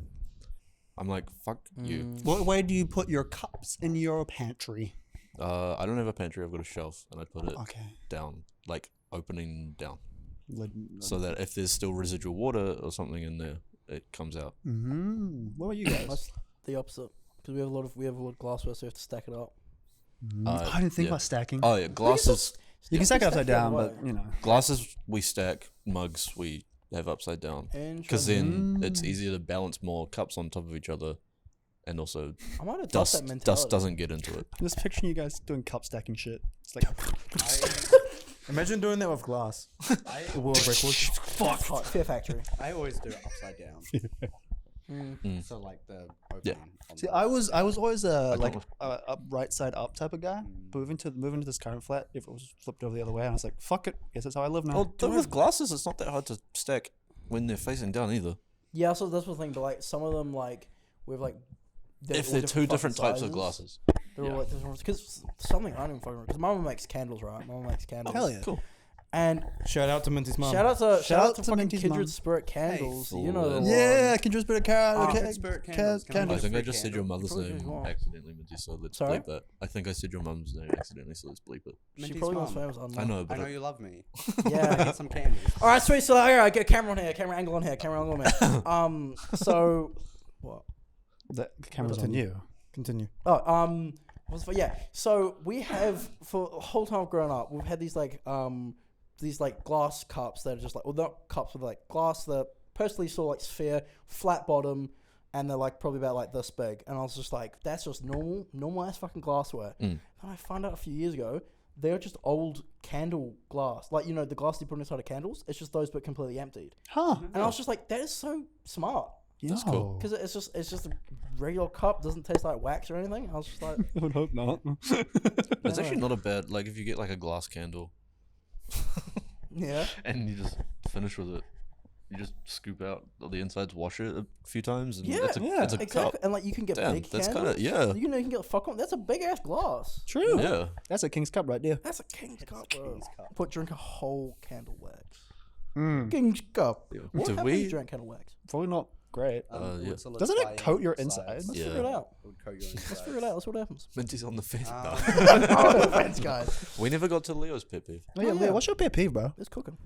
I'm like, fuck you. What way do you put your cups in your pantry? I don't have a pantry. I've got a shelf, and I put it Okay. down, like opening down, Lid. so that if there's still residual water or something in there, it comes out. What about you guys? That's the opposite because we have a lot of glassware, so we have to stack it up. I didn't think yeah. about stacking. Oh yeah, glasses. You can stack it stack upside the other down, way. but you know. Glasses we stack. Mugs we have upside down. Because then it's Mm. easier to balance more cups on top of each other, and also I might adopt that dust mentality. doesn't get into it. Just picturing you guys doing cup stacking shit. It's like Imagine doing that with glass. World record. Fuck. Fear Factory. I always do it upside down. So like the opening. Yeah. on See, the- I was always don't like know. a right side up type of guy. But moving to this current flat, if it was flipped over the other way, and I was like, fuck it, guess that's how I live now. Well, with glasses, it's not that hard to stack when they're facing down either. Yeah, so that's the thing. But like some of them, like with like If all they're two different fucking types of sizes, glasses. they're Yeah. all like different. Because something I don't even fucking because Mama makes candles, right? Mama makes candles. Hell yeah. Cool. And Shout out to Minty's mum. shout out to fucking Minty's Kindred mum. Spirit Candles. Hey, you know the fool. Yeah, one. Kindred Spirit Kindred Spirit Candles. Can I I Candles. think I Free just said your candle. mother's Probably name wrong. accidentally, Minty, so let's Sorry? bleep that. I think I said your mum's name accidentally, so let's bleep it. She Minty's probably wants mum. famous. I know, I but know you love me. Yeah. Get some candy. All right, sweet. So all right, get camera on here, camera angle on here, camera angle on here. So what? The camera's on you. Continue. Oh, yeah. So we have for the whole time I've grown up, we've had these like glass cups that are just like, well, not cups, but like glass that personally saw like sphere, flat bottom, and they're like probably about like this big. And I was just like, that's just normal ass fucking glassware. And I found out a few years ago, they're just old candle glass, like the glass you put inside of candles. It's just those but completely emptied. Huh. And I was just like, that is so smart. That's cool. Because it's just a regular cup, doesn't taste like wax or anything. I was just like, I would hope not. It's actually not a bad, like if you get like a glass candle yeah. and you just finish with it, you just scoop out the insides, wash it a few times, and Yeah, it's a Exactly. cup. And like you can get Damn, big that's candles. kinda- yeah. You can get fuck on. That's a big ass glass. True. Yeah. That's a king's cup right there. That's a king's cup, bro. King's cup. Put drink a whole candle wax. Mm. King's cup. What Do happens if you we? drink candle wax? Probably not great. Yeah. would solidify Doesn't it coat your the sides. insides? Let's Yeah. figure it out. It would coat your Let's insides. figure it out. Let's see what happens. Minty's on the fence. No. Oh, thanks, guys. We never got to Leo's pet peeve. Oh, yeah, Leo, what's your pet peeve, bro? It's cooking.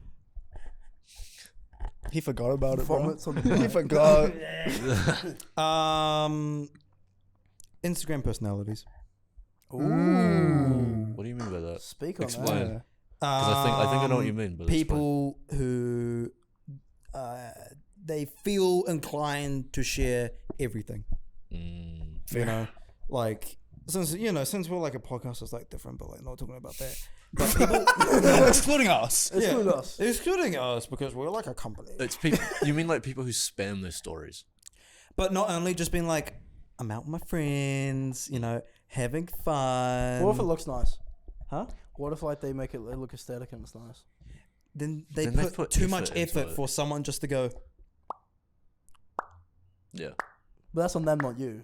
He forgot about it, bro. Vomits on the He mic. forgot. Instagram personalities. Ooh. What do you mean by that? Speak on Explain. that. Because I think I know what you mean. But explain. People who they feel inclined to share everything. You know, like since we're like a podcast, it's like different, but like not talking about that. But people, Excluding us. Exclude us. excluding us because we're like a company. It's people. You mean like people who spam their stories? But not only just being like, I'm out with my friends, having fun. What if it looks nice? Huh? What if like they make it look aesthetic and it's nice? Then they Then they put put too much effort into effort it. for someone just to go, Yeah. But that's on them, not you.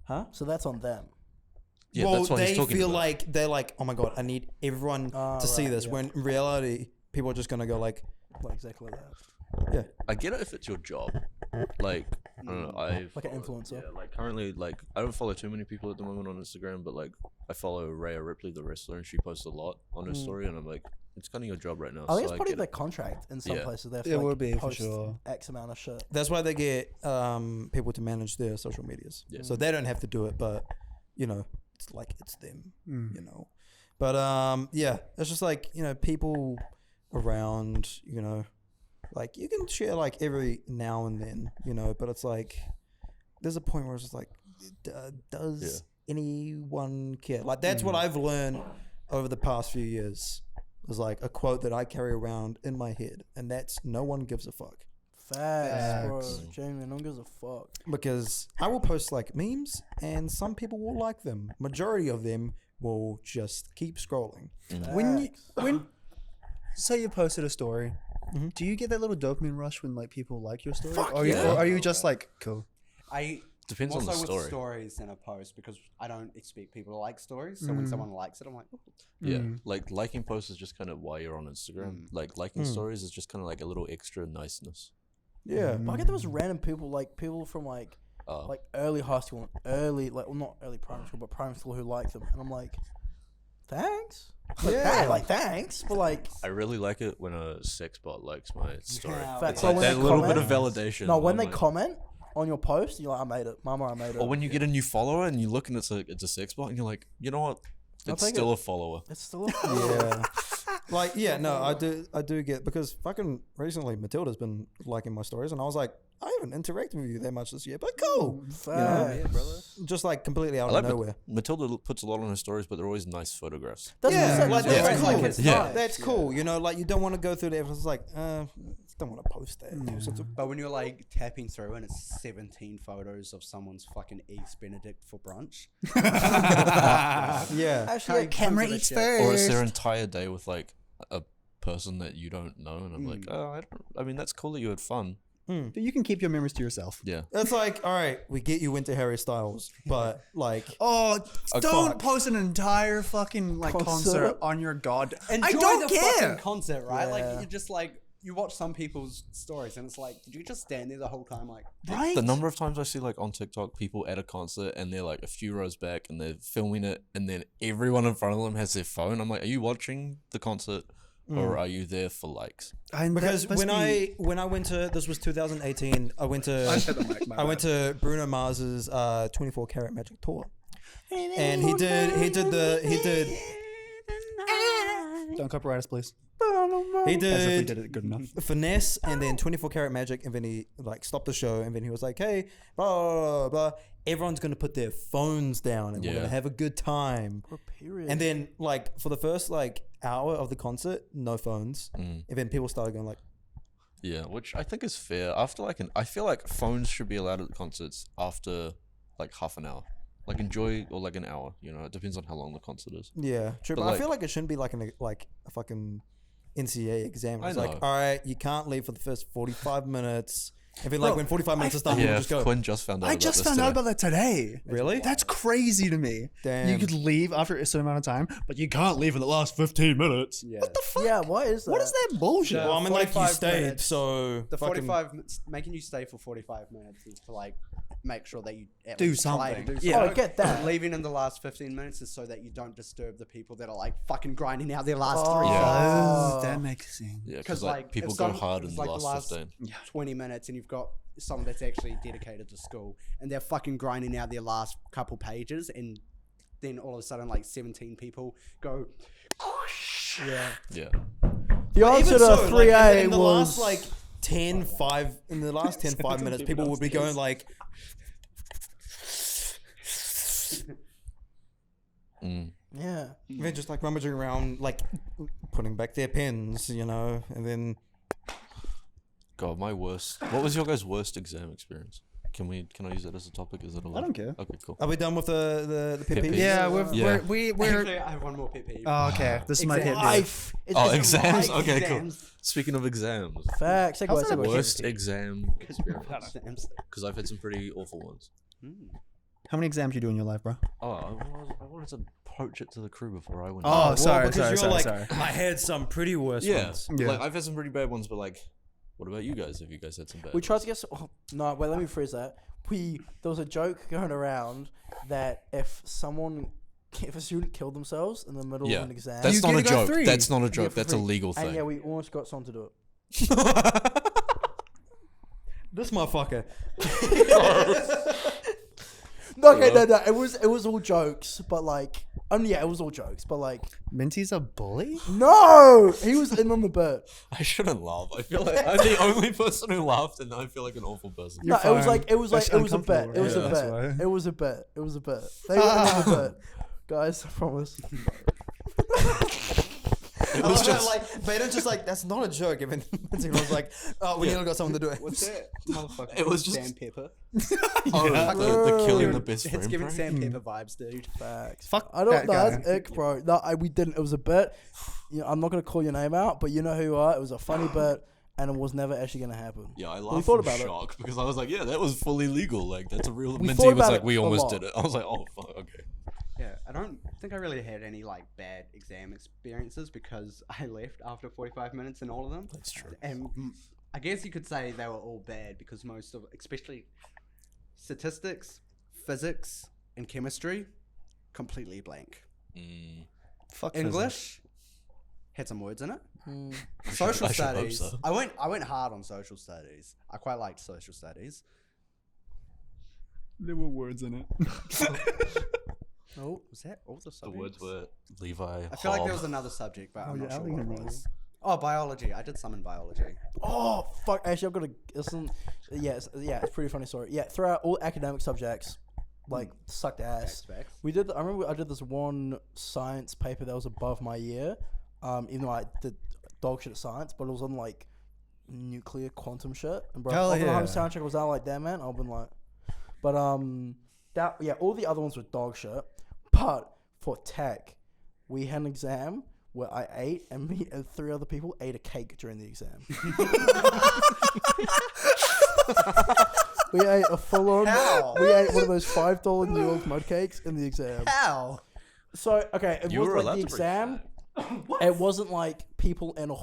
huh? So that's on them. Yeah, well, that's what they he's talking feel about. like they're like, oh my god, I need everyone to see right, this. yeah. When in reality, people are just gonna go like, Like exactly like that. yeah, I get it if it's your job. Like, I don't know, Like an influencer. Yeah, like currently, like I don't follow too many people at the moment on Instagram, but like I follow Rhea Ripley, the wrestler, and she posts a lot on her story, and I'm like, it's kind of your job right now. I think so it's part of get their it. contract in some Yeah. places. They have to, It like, would be, for post sure. X amount of shit. that's why they get people to manage their social medias. Yeah. So they don't have to do it, but it's like it's them. Mm. But yeah, it's just like people around. Like you can share like every now and then, but it's like there's a point where it's just like, does anyone care? Like that's what I've learned over the past few years. Is like a quote that I carry around in my head, and that's no one gives a fuck. Facts, bro. Facts. Jamie, no one gives a fuck. Because I will post like memes, and some people will like them. Majority of them will just keep scrolling. When you, Facts. when say you posted a story Do you get that little dopamine rush when like people like your story? Fuck Or yeah. are you just like cool? I Depends more on the so with story. stories than a post because I don't expect people to like stories. So when someone likes it, I'm like, "Ooh." Yeah, like liking posts is just kind of why you're on Instagram. Like liking stories is just kind of like a little extra niceness. Yeah. But I get those random people, like people from like early high school, not early primary school, but primary school who like them, and I'm like, thanks. Thanks, but like. I really like it when a sex bot likes my story. Fact, It's so like when that they little bit comment- of validation. No, when I'm they like- comment on your post, you're like, I made it, Mama, I made it. or when you get a new follower and you look and it's a sex bot and you're like, you know what? It's take still it. a follower. It's still. Yeah. Like, yeah, no, I do get, because fucking recently Matilda's been liking my stories, and I was like, I haven't interacted with you that much this year, but cool. Facts. Just like completely out I of like nowhere. Matilda puts a lot on her stories, but they're always nice photographs. That's what I'm Yeah, saying. like That's that's what cool. I'm saying. Yeah. That's cool. You know, like you don't want to go through the efforts. Like, don't want to post that. So it's But when you're like tapping through and it's 17 photos of someone's fucking eggs Benedict for brunch, yeah. Actually, camera eats Or it's their entire day with like a person that you don't know, and I'm like, Mm. oh, I mean, that's cool that you had fun. But you can keep your memories to yourself. Yeah. It's like, all right, we get you into Harry Styles, but like, Oh, don't fuck. post an entire fucking like concert Concert? on your god. enjoy I don't the care. fucking concert, right? Like Yeah. you just like you watch some people's stories and it's like, did you just stand there the whole time? Like, Right? The number of times I see like on TikTok people at a concert and they're like a few rows back and they're filming it, and then everyone in front of them has their phone. I'm like, are you watching the concert or are you there for likes? because when I went to, this was 2018, I went to Bruno Mars's 24 Karat Magic tour, and he did Don't copyright us, please. he As if we did did it good enough. finesse and then 24 Karat Magic, and then he like stopped the show, and then he was like, hey, blah blah blah, everyone's gonna put their phones down and we're Yeah. gonna have a good time. Period. And then like for the first like hour of the concert, no phones, and then people started going like, Yeah, which I think is fair. After like I feel like phones should be allowed at concerts after like half an hour. Like enjoy, or like an hour, you know, it depends on how long the concert is. yeah, true. But, But I like- feel like it shouldn't be like a fucking NCA exam. I It's like, know. all right, you can't leave for the first 45 minutes. And then like when 45 minutes is done, people Yeah, just go, Quinn just found out I about just this found out today. about that today. really? That's crazy to me. Damn. You could leave after a certain amount of time, but you can't leave in the last 15 minutes. yeah. What the fuck? yeah, what is that? What is that bullshit? Well, I mean, like you 45 stayed, minutes. so The fucking- 45 minutes, making you stay for 45 minutes is to like make sure that you at Do least try to something. do Yeah. something. Oh, I get that. And leaving in the last 15 minutes is so that you don't disturb the people that are like fucking grinding out their last 3 Yeah. Oh, that makes sense. Yeah, Because because like people if go some- hard in it's the like last 15. 20 minutes and you've got someone that's actually dedicated to school and they're fucking grinding out their last couple pages, and then all of a sudden like 17 people go Yeah. Yeah. The answer Even to so, 3A like, in the was last like 5 minutes, people would be going like, yeah. they're just like rummaging around, like putting back their pens, you know, and then God, my worst. What was your guys' worst exam experience? Can I use that as a topic? Is it allowed? I don't care. Okay, cool. are we done with the pit Pit peeves? peeves. Yeah, Yeah. we're Actually, I have one more pit peeve. Oh, okay. This is my hit. Exams. Oh, exams? Okay, Exams. cool. Speaking of exams, Facts. Segue, How's that segue. worst exam experience. Exams. Because I've had some pretty awful ones. How many exams you do in your life, bro? Oh, I wanted to approach it to the crew before I went. Oh, Well, sorry, because you're sorry, like, sorry. I had some pretty worse yeah. ones. Yeah. Like I've had some pretty bad ones, but like, what about you guys? Have you guys had some bad? We tried to get. No, wait. Let me phrase that. There was a joke going around that if a student killed themselves in the middle Yeah. of an exam, That's You not a get to go joke. 3. That's not a you get joke. for That's a free. legal And thing. yeah, we almost got someone to do it. This motherfucker. No, okay, no. It was all jokes, but like, yeah, it was all jokes, but like, Minty's a bully? no, he was in on the bit. I shouldn't laugh. I feel like I'm the only person who laughed, and I feel like an awful person. No, it was fine. like it was That's a bit. uncomfortable, It was right? a That's bit. why. It was a bit. It was a bit. They were in on the bit, guys. I promise. It was just like, Baden's just like, that's not a joke. Even I was like, oh, we nearly got someone to do it. What's that? Motherfucker. It was just- Sandpepper. the killing the best It's friend. giving prank. Sandpepper vibes, dude. Facts. Fuck I don't. that No, guy. that's ick, bro. No, we didn't. It was a bit. You know, I'm not gonna call your name out, but you know who you are. It was a funny bit. and it was never actually going to happen. Yeah, I we laughed thought in about it. shock because I was like, yeah, that was fully legal. Like, that's a real. We Minty thought was about like, it we a almost lot. did it. I was like, oh fuck, okay. Yeah, I don't think I really had any like bad exam experiences because I left after 45 minutes in all of them. That's true. And I guess you could say they were all bad because most of, especially statistics, physics, and chemistry, completely blank. Fuck English had some words in it. Mm. Social I should hope studies. so. I went hard on social studies. I quite liked social studies. There were words in it. Nope. Was that all the The subjects? words were Levi. I feel like there Hobb. was another subject, but I'm yeah, not I sure think what I it remember. was. Oh, biology. I did some in biology. Oh fuck! Actually, I've got to listen. It's a pretty funny story. Yeah, throughout all academic subjects, like sucked ass. Facts. We did. I remember I did this one science paper that was above my year. Even though I did dog shit at science, but it was on like nuclear quantum shit. And bro, Hell if yeah. sound check was out like that, man, I've been like, but that yeah, all the other ones were dog shit. But for tech, we had an exam where I ate and me and 3 other people ate a cake during the exam. We ate a full on. How? We ate one of those $5 New York mud cakes in the exam. How? So okay, it You was were like allowed the to bring exam. It wasn't like people in a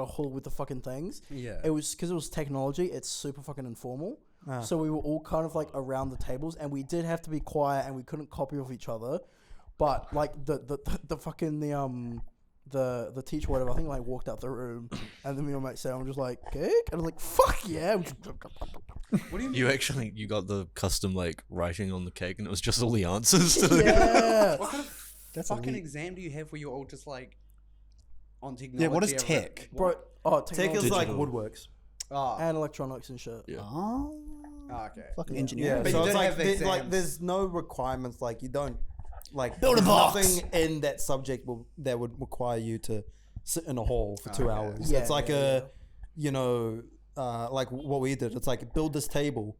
hall with the fucking things. Yeah. It was because it was technology. It's super fucking informal. Ah. So we were all kind of like around the tables, and we did have to be quiet, and we couldn't copy off each other. But like the fucking the teacher, whatever, I think like walked out the room, and then me and my mate said, "I'm just like cake," and I was like, "Fuck yeah!" What do you mean? You got the custom like writing on the cake, and it was just all the answers to the. Yeah. What kind of That's fucking elite. exam do you have where you're all just like on technology? Yeah, what is or- tech? Bro, oh, Tech technology is like Digital. woodworks. Oh, and electronics and shit. Yeah. Oh, okay. fucking Yeah. engineering. Yeah, But so you it's don't like, have like exams. there's no requirements. Like you don't like Build a there's box. Nothing in that subject that would require you to sit in a hall for 2 Okay. hours. Yeah, it's like yeah, you know, like what we did. It's like build this table,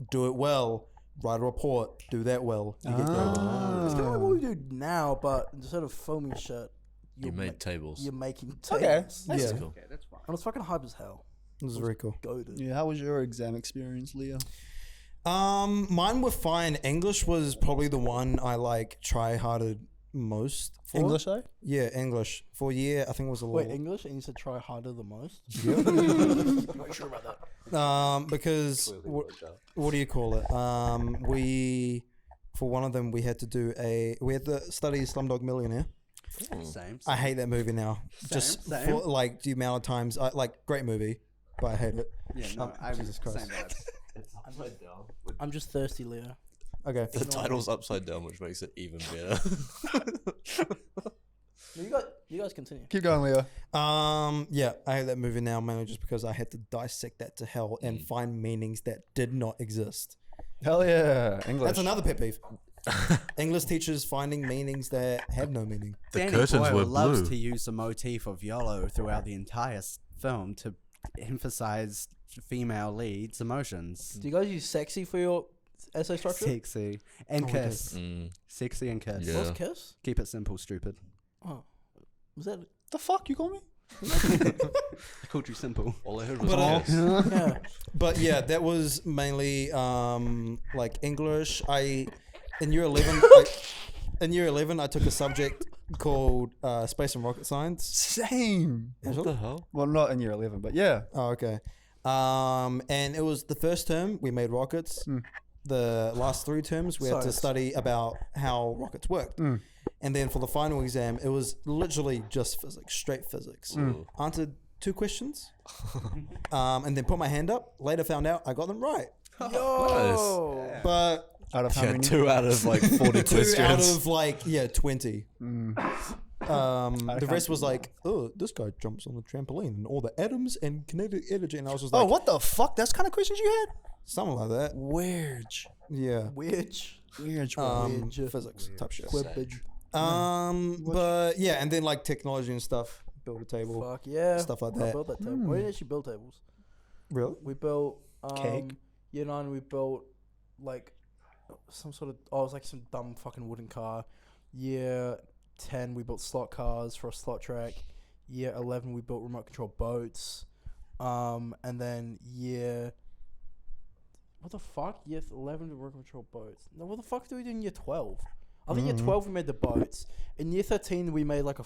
do it well, write a report, do that well. You get Ah. It's kind of like what we do now, but instead of filming shit, You you're made tables. you're making Okay, tables. that's Yeah. Cool. Okay, that's fine. And it's fucking hype as hell. This is very cool. Go, dude. Yeah, how was your exam experience, Leah? Mine were fine. English was probably the one I like try harded most for. English, though? Yeah, English. For a year, I think it was a Wait, little. English? And you said try harder the most? Not sure about that. Because what do you call it? We for one of them we had to study Slumdog Millionaire. Same. I hate that movie now. Just same. for like the amount of times great movie, but I hate it. Yeah, no, I'm Jesus Christ. same vibes. I'm just thirsty, Leo. Okay. The title's upside down, which makes it even better. You guys continue. Keep going, Leah. Yeah, I hate that movie now mainly just because I had to dissect that to hell and find meanings that did not exist. Hell yeah, English. That's another pet peeve. English teachers finding meanings that have no meaning. The Danny curtains Boyle were loves blue. to use the motif of YOLO throughout the entire film to emphasize female leads' emotions. Do you guys use sexy for your essay structure? Sexy and Oh, we kiss. Mm, Sexy and kiss. Yeah. What's kiss? Keep it simple, stupid. Oh. Was that... The fuck you call me? I called you simple. all I heard was But, kiss. Yeah. But yeah, that was mainly like English. In year 11, I took a subject called space and rocket science. Same. What the hell? Well, not in year 11, but yeah. Oh, okay. And it was the first term we made rockets. The last 3 terms we had to Science. study about how rockets worked. And then for the final exam, it was literally just physics, straight physics. Answered 2 questions, and then put my hand up. Later found out I got them right. Yo! But Out of how Yeah, many? 2 out of like 40 2 questions. out of like 20. The can't rest was do like, oh, this guy jumps on the trampoline and all the atoms and kinetic energy, and I was just Oh, like, what the fuck? That's kind of questions you had? something like that. Weird. Yeah. Weird. Weird. Physics type shit. Quibbage. But yeah, and then like technology and stuff. Build a table. Fuck yeah. Stuff like I that. built that table. We didn't actually build tables. Really? We built Cake. Year 9 we built like some sort of it was like some dumb fucking wooden car. Year 10 we built slot cars for a slot track. Year 11 we built remote control boats. And then year. What the fuck? Year 11 to work control boats. No, what the fuck do we do in year 12? I think year 12 we made the boats. In year 13 we made like a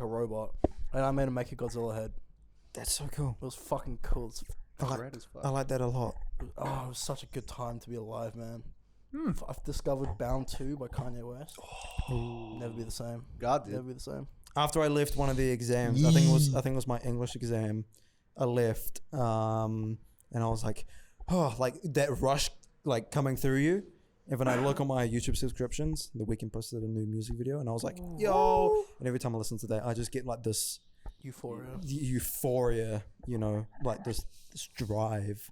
robot, and I made him make a Godzilla head. That's so cool. It was fucking cool. I like that a lot. Oh, it was such a good time to be alive, man. I've discovered Bound 2 by Kanye West. Never be the same. God, dude. Never be the same. After I left one of the exams, I think it was my English exam. I left, and I was like, oh, like that rush, like coming through you. And when I look on my YouTube subscriptions, The Weeknd posted a new music video, and I was like, yo. And every time I listen to that, I just get like this euphoria, you know, like this drive.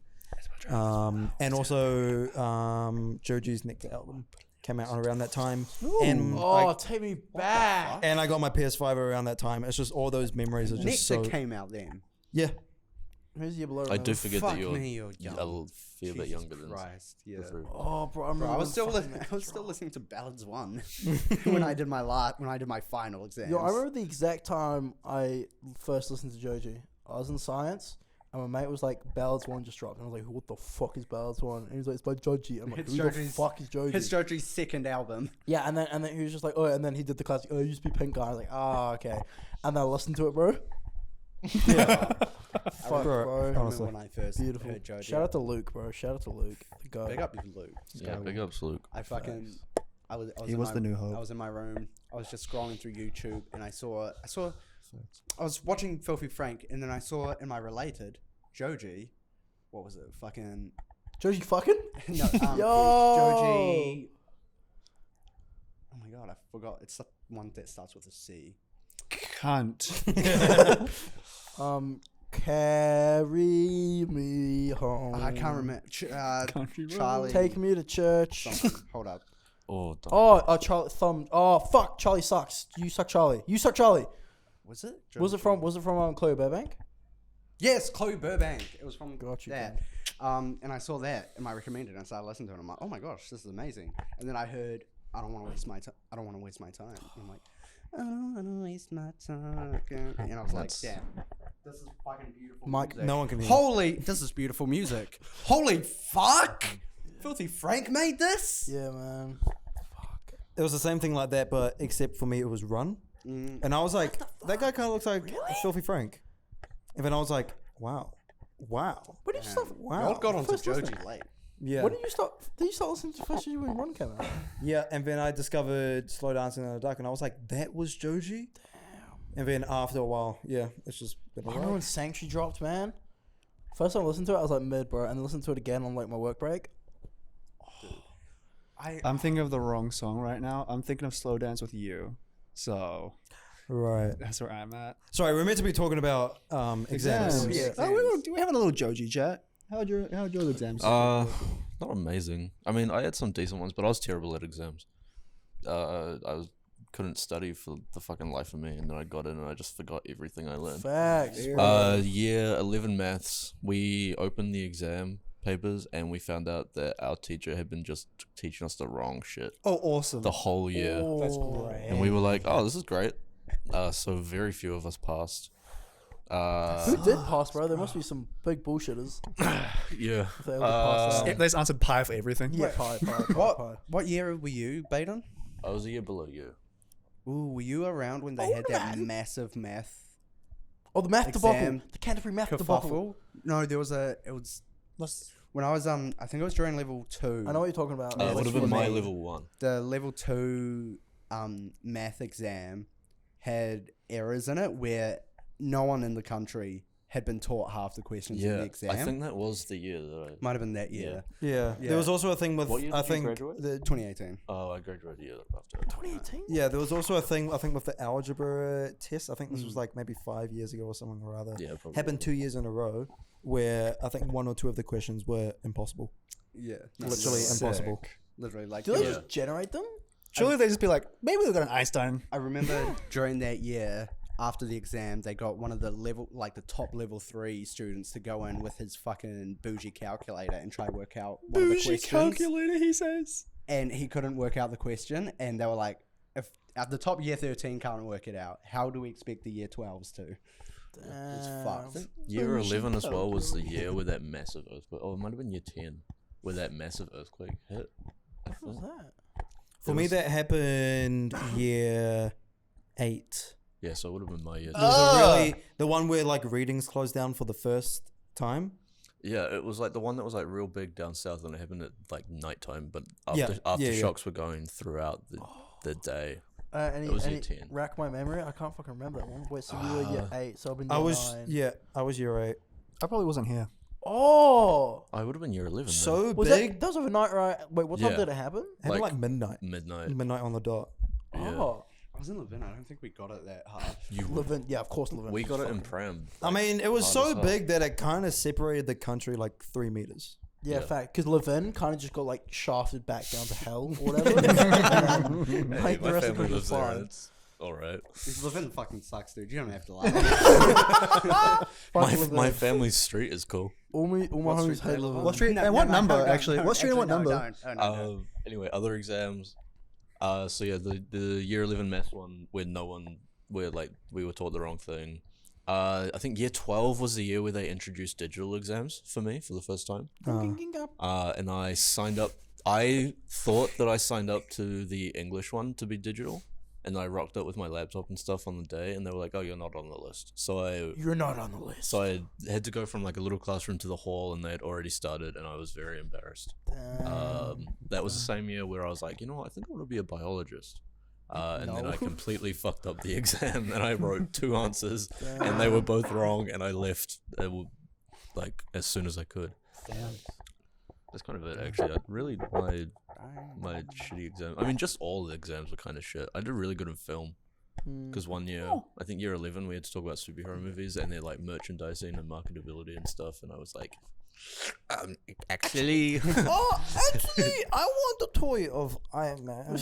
And also, Joji's next album came out around that time. And take me back. And I got my PS5 around that time. It's just all those memories are just Nectar so. came out then. Yeah. Who's the year below? I do forget that Fuck you're me, you're young. a fair bit Jesus younger than Christ, yeah. the three. Oh, bro, I remember. Bro, I was still fucking I was still listening to Ballads 1 when I did my final exams. Yo, I remember the exact time I first listened to Joji. I was in science, and my mate was like, Ballads 1 just dropped. And I was like, what the fuck is Ballads 1? And he was like, it's by Joji. I'm like, It's who the Joji's- fuck is Joji? It's Joji's second album. Yeah, and then he was just like, oh, and then he did the classic, oh, it used to be Pink Guy. I was like, okay. And then I listened to it, bro. Yeah. Fuck, Bro, bro. I remember honestly. when I first Beautiful. heard Joji. Shout out to Luke, bro. Shout out to Luke. The guy. Big up you, Luke. Yeah, big ups, Luke. I fucking. I was He in was my, the new hope. I was in my room. I was just scrolling through YouTube, and I was watching Filthy Frank, and then I saw in my related Joji. What was it? Fucking Joji fucking? no. Yo! Joji. Oh my god, I forgot. It's the one that starts with a C. Cunt. Carry me home. I can't remember. Country road. Charlie. Take me to church. something. Hold up. Oh, Charlie thumb. Oh fuck, Charlie sucks. You suck, Charlie. You suck, Charlie. Was it? Was it from Chloe Burbank? Yes, Chloe Burbank. It was from Got you, that. And I saw that and I recommended it and I started listening to it. I'm like, oh my gosh, this is amazing. And then I heard, I don't want to waste my time. I don't want to waste my time. And I'm like, I don't want to waste my time. And I was like, damn, this is fucking beautiful. Mike, music. no one can hear. Holy, this is beautiful music. Holy fuck! Filthy Frank made this? Yeah, man. It was the same thing like that, but except for me, it was Run. And I was like, that guy kind of looks like Filthy Frank. And then I was like, wow. What did you start? Wow. Y'all got onto First Joji listen. late. Yeah. What did you start? Did you start listening to first Joji when Run came out? Yeah, and then I discovered Slow Dancing in the Dark, and I was like, that was Joji? Damn. And then after a while, yeah, it's just been I remember when Sanctuary dropped, man. First time I listened to it, I was like mid, bro, and then listened to it again on like my work break. I'm thinking of the wrong song right now. I'm thinking of Slow Dance with You. So Right. that's where I'm at. Sorry, we're meant to be talking about exams. Yeah. Oh, we're having a little Joji chat. How'd your exams? Not amazing. I mean, I had some decent ones, but I was terrible at exams. Couldn't study for the fucking life of me, and then I got in and I just forgot everything I learned. Facts. Year 11 maths, we opened the exam papers and we found out that our teacher had been just teaching us the wrong shit Oh, awesome. the whole year. That's great. And we were like, oh, this is great. So very few of us passed. Who did pass, bro? There must be some big bullshitters. Yeah. If they all passed out. They just answered pie for everything. Yeah, pie. What year were you, Baden? I was a year below you. Ooh, were you around when they had that massive math Oh, the math debacle. exam The Canterbury math debacle. kerfuffle? No, it was when I was I think it was during level 2. I know what you're talking about. It would have been my me. level 1. The level 2 math exam had errors in it where no one in the country had been taught half the questions in the Yeah, exam. I think that was the year that I... Might have been that year. Yeah. Yeah. There was also a thing with, What year I did you think, graduate? the 2018. Oh, I graduated the year after. 2018? yeah, there was also a thing, I think, with the algebra test. I think this was like maybe 5 years ago or something or other. Yeah, probably. Happened 2 years in a row where I think 1 or 2 of the questions were impossible. Yeah. Literally impossible. Literally, like, Do they yeah. just generate them? Surely they just be like, maybe they've got an Einstein. I remember during that year, after the exam, they got one of the the top level 3 students to go in with his fucking bougie calculator and try to work out one of the questions. calculator, he says. And he couldn't work out the question, and they were like, if at the top year 13 can't work it out, how do we expect the year 12s to? It's fucked. Year 11 as well was the year with that massive earthquake. Oh, it might have been year 10 where that massive earthquake hit. What was that? For me, that happened year 8. Yeah, so it would have been my year. It was a really the one where like readings closed down for the first time. Yeah, it was like the one that was like real big down south, and it happened at like nighttime. But Yeah, aftershocks were going throughout the day. It was year 10. Rack my memory. I can't fucking remember that one. Wait, so we were year 8. So I've been. I Year was 9. I was year 8. I probably wasn't here. Oh, I would have been year 11. So was big. that was overnight, right? Wait, what time Yeah. did it happen? Happened like like midnight. midnight. Midnight on the dot. Yeah. Oh, I was in Levin. I don't think we got it that hard. Levin. Yeah, of course, Levin. We got it in Pram. I mean, it was hard so as hell. big that it kind of separated the country like 3 meters. Yeah, Yeah. fact. Because Levin kind of just got like shafted back down to hell or whatever. Hey, Like the my rest of family it was lives there. fine. And it's all right. Levin fucking sucks, dude. You don't have to laugh. My family's street is cool. All my What homies street hate they live Levin. on? What street? No, and no, what no, number, no, no, actually? no, What street and what actually, number? No. Anyway, other exams. So yeah, the year 11 maths one where we were taught the wrong thing. I think year 12 was the year where they introduced digital exams for me for the first time. And I signed up. I thought that I signed up to the English one to be digital, and I rocked up with my laptop and stuff on the day, and they were like, "Oh, you're not on the list." You're not on the list. So I had to go from like a little classroom to the hall, and they had already started, and I was very embarrassed. That was the same year where I was like, you know what, I think I want to be a biologist. And then No. I completely fucked up the exam, and I wrote 2 answers, and they were both wrong, and I left like as soon as I could. That's kind of it, actually. My shitty exam. I mean, just all the exams were kind of shit. I did really good in film. Because one year, I think year 11, we had to talk about superhero movies and their like merchandising and marketability and stuff, and I was like, actually, Oh, actually, I want the toy of Iron Man.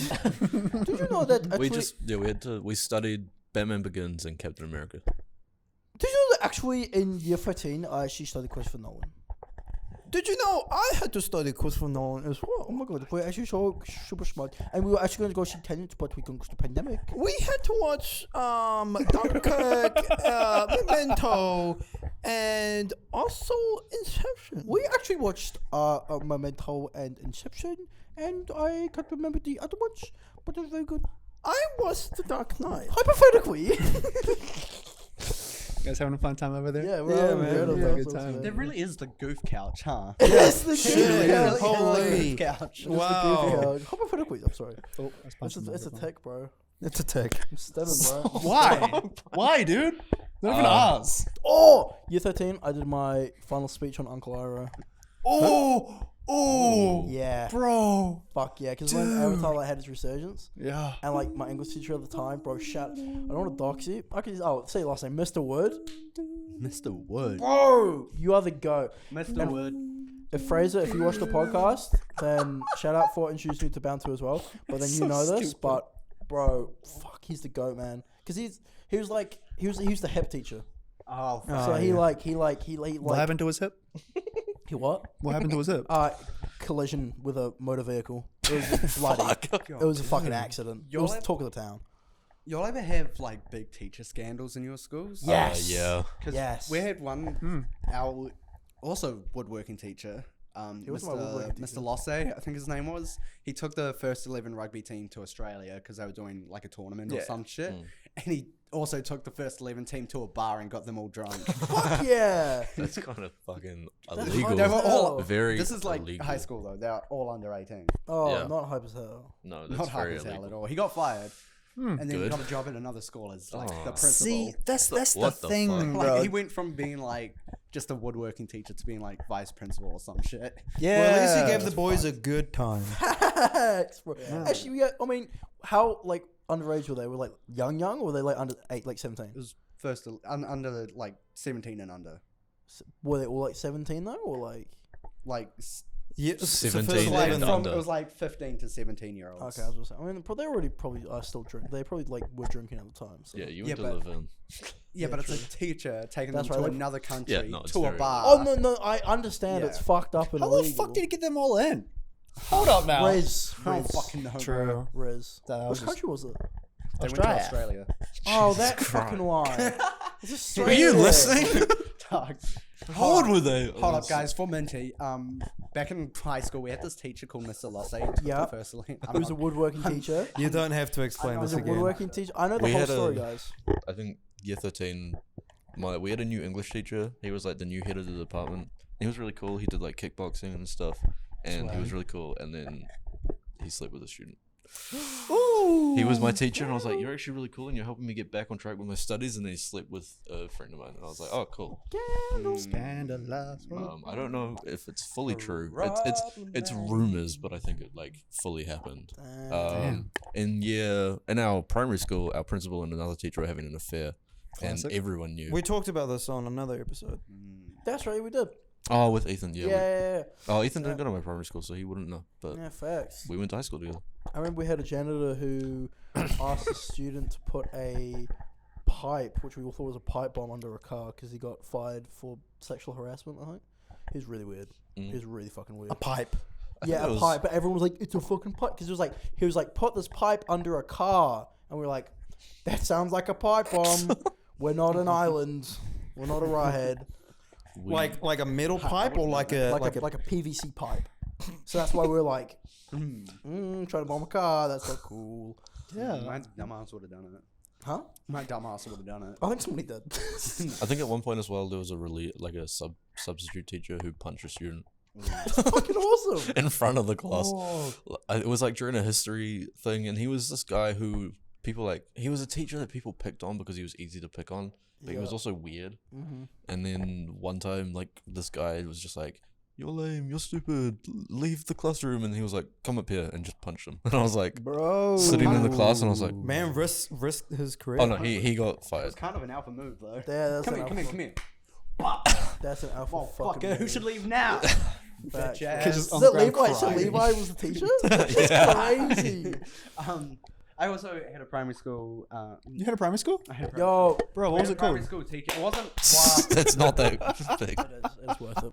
Did you know that actually? we studied Batman Begins and Captain America. Did you know that actually in year 13 I actually studied Christopher Nolan? Did you know I had to study Christopher Nolan as well? Oh my god, we're actually so super smart. And we were actually going to go see Tenet, but we couldn't because of the pandemic. We had to watch Dunkirk, Memento, and also Inception. We actually watched Memento and Inception, and I can't remember the other ones, but it was very good. I watched The Dark Knight. Hypothetically. You guys having a fun time over there? Yeah, we're Yeah, having man. a Yeah, good good time. There really is the goof couch, huh? Yes, the Shit, goof holy. couch. Wow. Hypothetically, I'm sorry. Oh, that's punching the It's a microphone. tech, bro. It's a tech. I'm stemming, bro. Why? Why, dude? Not even ours. Oh! Year 13, I did my final speech on Uncle Ira. Oh, Yeah. bro. Fuck yeah, because when Avatar like, had its resurgence, Yeah. and like my English teacher at the time, bro, I don't want to dox you. I could say your last name, Mr. Wood. Mr. Wood. Bro, you are the goat. Mr. Wood. If Fraser, if you watch the podcast, then shout out for introducing me to Bounty as well. But then you know this, but bro, fuck, he's the goat, man. Because he was the hip teacher. Oh, So he What happened to his hip? he what? What happened to his hip? Collision with a motor vehicle. It was bloody. It was a fucking accident. It was the talk of the town. y'all ever have like big teacher scandals in your schools? Yes. Yeah. 'Cause Yes. we had one, our also woodworking teacher, was my woodworking Mr. Losse, I think his name was. He took the first 11 rugby team to Australia because they were doing like a tournament or some shit. And he also took the first 11 team to a bar and got them all drunk. Fuck yeah. That's kind of fucking That's illegal. They were all Very This is like illegal. high school though. They're all under 18. Oh, Yeah. not hype as hell. No, that's Not high very as hell illegal. at all. He got fired. And then he Good. got a job at another school as like the Oh. principal. See, that's the what the thing, fuck? bro. Like, he went from being like just a woodworking teacher to being like vice principal or some shit. Yeah. Well, at least he gave the boys a good time. Facts, bro. Actually, yeah, I mean, how like underage were they? Were like young, or were they like under 8, like 17? It was first under like 17 and under. Were they all like 17 though, or like? Like Yeah, it's the 17 first and like 11. under. it was like 15 to 17-year-olds. Okay, I was gonna say. I mean, they already probably still drink. They probably like were drinking at the time. So. Yeah, you Yeah, went to but- live in. Yeah, but it's a teacher taking That's them to right. another country Yeah, no, it's to a very bar. Oh no, I understand. Yeah. It's fucked up and How illegal. the fuck did he get them all in? Hold up now. Riz? I don't fucking know. True. Riz. That Which was country was it? They went to Australia. Oh, Jesus that fucking Christ. lie. Were you listening? Dog. How old were they? Hold up, guys. For Minty, back in high school, we had this teacher called Mr. Losse. Yeah. Firstly, He was a woodworking teacher. You don't have to explain He was this a again. woodworking teacher. I know the We whole had story, a- guys. I think year 13, we had a new English teacher. He was like the new head of the department. He was really cool. He did like kickboxing and stuff, and he was really cool. And then he slept with a student. He was my teacher, and I was like, "You're actually really cool, and you're helping me get back on track with my studies." And then he slept with a friend of mine, and I was like, "Oh, cool." Scandalous. I don't know if it's fully true. It's rumors, but I think it like fully happened. In our primary school, our principal and another teacher were having an affair, Classic. and everyone knew. We talked about this on another episode. That's right, we did. Oh, with Ethan, yeah. Yeah. Oh, Ethan didn't go to my primary school, so he wouldn't know. But Yeah, facts. we went to high school together. I remember we had a janitor who asked a student to put a pipe, which we all thought was a pipe bomb, under a car because he got fired for sexual harassment, I think. He was really weird. He was really fucking weird. A pipe. Yeah, think it a was- pipe. But everyone was like, it's a fucking pipe. Because he was like, put this pipe under a car. And we were like, that sounds like a pipe bomb. We're not an island. We're not a rawhead. Like a metal pipe or like a Like a PVC pipe. So that's why we're like, trying to bomb a car. That's so cool. Yeah. My dumbass would have done it. Huh? My dumbass would have done it. I think somebody did. I think at one point as well, there was a substitute teacher who punched a student Fucking awesome. in front of the class. It was like during a history thing, and he was this guy who he was a teacher that people picked on because he was easy to pick on, but he was also weird. And then one time, like, this guy was just like, "You're lame, you're stupid, leave the classroom," and he was like, "Come up here," and just punched him. And I was like, Bro. sitting in the class, and I was like, man risked his career. "Oh no, he got It fired." was kind of an alpha move, though. Yeah, that's Come an here, come alpha. here, come here. That's an alpha Oh, fucking fucker, who move. should leave now? Facts. Bitch Just ass. on So the ground Levi, so crying. Levi was the teacher? That's crazy. I also had a primary school. You had a primary school? I had a primary Yo, Bro, I what had was a it called? primary school teacher. It wasn't. It's not that big. it's worth it.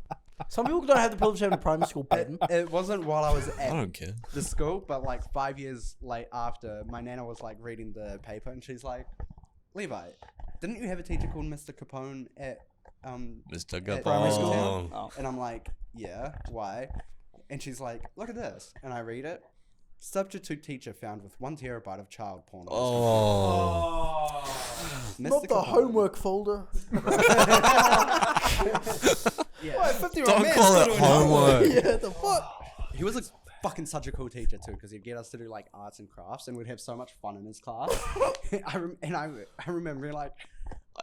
Some people don't have the privilege of having a primary school pen. It wasn't while I was I at don't care. the school, but like 5 years late after, my nana was like reading the paper, and she's like, "Levi, didn't you have a teacher called Mr. Capone at Mr. at primary school?" Gabon. Oh. And I'm like, "Yeah, why?" And she's like, "Look at this," and I read it. Substitute teacher found with 1 terabyte of child porn. Oh. Mr. Not the Capone. homework folder. Yeah. 50 Don't call it homework. Yeah, the fuck? He was fucking such a cool teacher too, because he'd get us to do like arts and crafts, and we'd have so much fun in his class. I remember being like,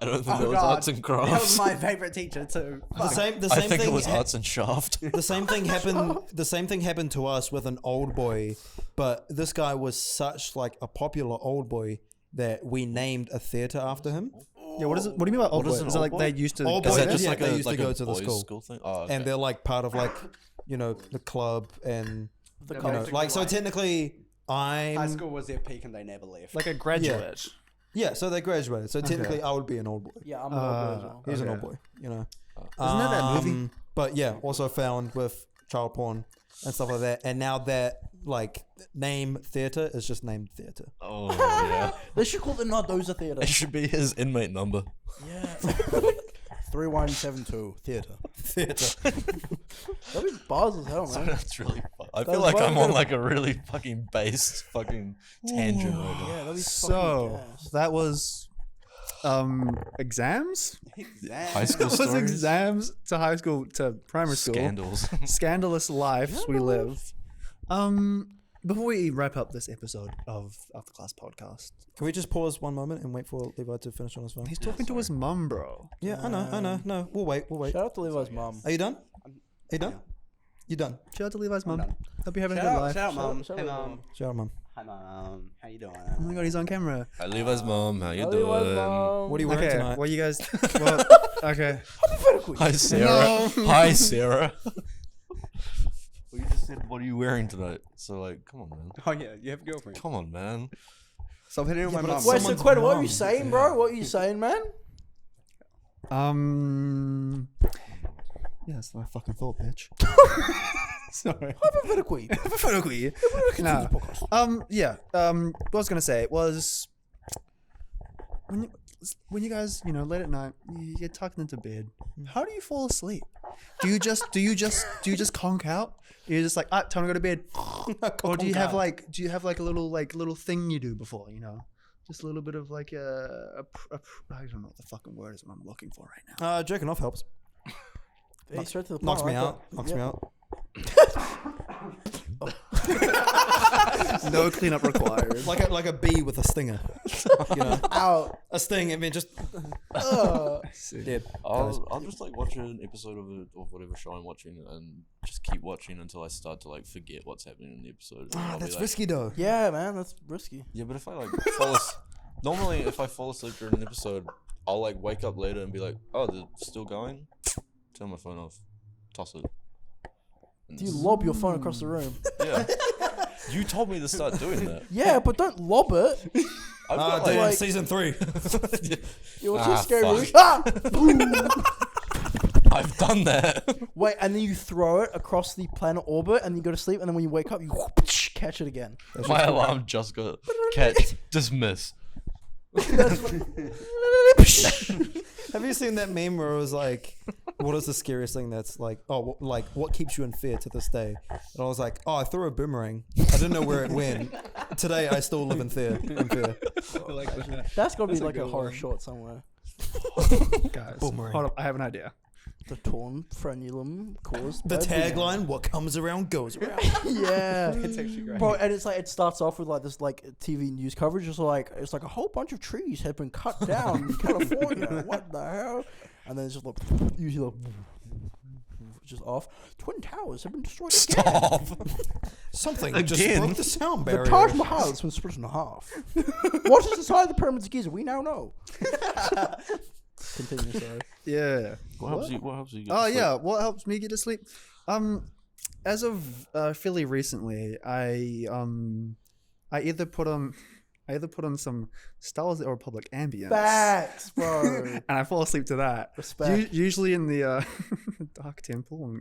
I don't think "Oh that was God, arts and that crafts. was my favorite teacher too." The I same think thing it was arts and shaft. The same thing happened. The same thing happened to us with an old boy, but this guy was such like a popular old boy that we named a theater after him. Yeah, what is it? What do you mean by old What boy? is an Is it old like boy? they used to? Old Is boy, that just yeah, like they a used to like go a to the boys' school. thing? Oh, okay. And they're like part of like, the club and The They're you know, basically like so like- technically High I'm school was their peak, and they never left. like a graduate. yeah. So they graduated. So technically I would be an old boy. Yeah, I'm an old boy as well. He's an Okay. old boy. Isn't that that movie? But yeah, also found with child porn and stuff like that. And now that like name theater is just named theater. Oh yeah. They should call it Nardoza Theatre. It should be his inmate number. Yeah. 3172 Theatre. Theater. That'd be bars as hell, man. That's really fun. I That feel was like I'm fun. on like a really fucking based fucking tangent right now. Yeah, that'd be So fucking gas. that was exams. High school That was stories. exams to high school to primary school. Scandals. Scandalous lives we live. Before we wrap up this episode of the Class Podcast, Can we just pause one moment and wait for Levi to finish on his phone? he's talking to his mum, bro. Yeah, I know. No, we'll wait. Shout out to Levi's mum. Are you done? Are you done? Yeah. You done? Shout out to Levi's mum. done. Hope you're having Shout a good out, life. shout out, mom. shout Hey, out, mom. mum. Shout out, mum. Hi, mom. How you doing? Oh my god, he's on camera. I leave his mom. How you Levi's doing? mum. What are you wearing Okay, tonight? what you guys? Well, okay. Hi Sarah. Hi Sarah. Well, you just said, "What are you wearing tonight?" So like, come on, man. Oh yeah, you have a girlfriend. Come on, man. Stop hitting on my but mom. it's Wait, so someone's Quinn, what are you mum. saying, bro? What are you saying, man? Yeah, that's what I fucking thought, bitch. Sorry. Hypothetically. Hypothetically. Nah. Yeah. What I was gonna say was, when you guys, late at night, you get tucked into bed. How do you fall asleep? Do you just conk out? You're just like, time to go to bed. Or do you have like a little thing you do before, just a little bit of like I don't know what the fucking word is I'm looking for right now. Jerking off helps. Hey, straight to the Knocks point, me I like out. that. Knocks me out. No cleanup required. Like a bee with a stinger. Out. A sting and then just dead. I'll just like watch an episode of whatever show I'm watching and just keep watching until I start to like forget what's happening in the episode. And I'll be That's like, risky though. Yeah, man, that's risky. Yeah, but if I like normally if I fall asleep during an episode, I'll like wake up later and be like, oh, they're still going. Turn my phone off, toss it. And Do you this- lob your phone across the room? Yeah. You told me to start doing that. Yeah, but don't lob it. I've got Dude, like- season 3. You watch your scary fuck. movie. Ah! I've done that. Wait, and then you throw it across the planet orbit, and you go to sleep, and then when you wake up, you catch it again. My alarm just got catch dismiss. Have you seen that meme where it was like, what is the scariest thing that's like, what keeps you in fear to this day? And I was like, I threw a boomerang. I didn't know where it went. Today I still live in fear. That's got to be like a horror short somewhere. Guys, Boomerang. hold up, I have an idea. The torn frenulum caused The by tagline, what comes around goes around. Yeah, It's actually great. bro, and it's like it starts off with like this like TV news coverage. It's like a whole bunch of trees have been cut down in California. What the hell? And then it's just like you hear like just off. Twin towers have been destroyed again. Stop. Something Again? just broke the sound The barrier. Taj Mahal has been split in half. What is inside the pyramids of Giza? We now know. Continue, sorry. Yeah. What helps you? What helps you? Get Oh to sleep? yeah, what helps me get to sleep? As of fairly recently, I either put on some Star Wars: The Old Republic ambience, Facts, bro. and I fall asleep to that. Respect. Usually in the Dark Temple.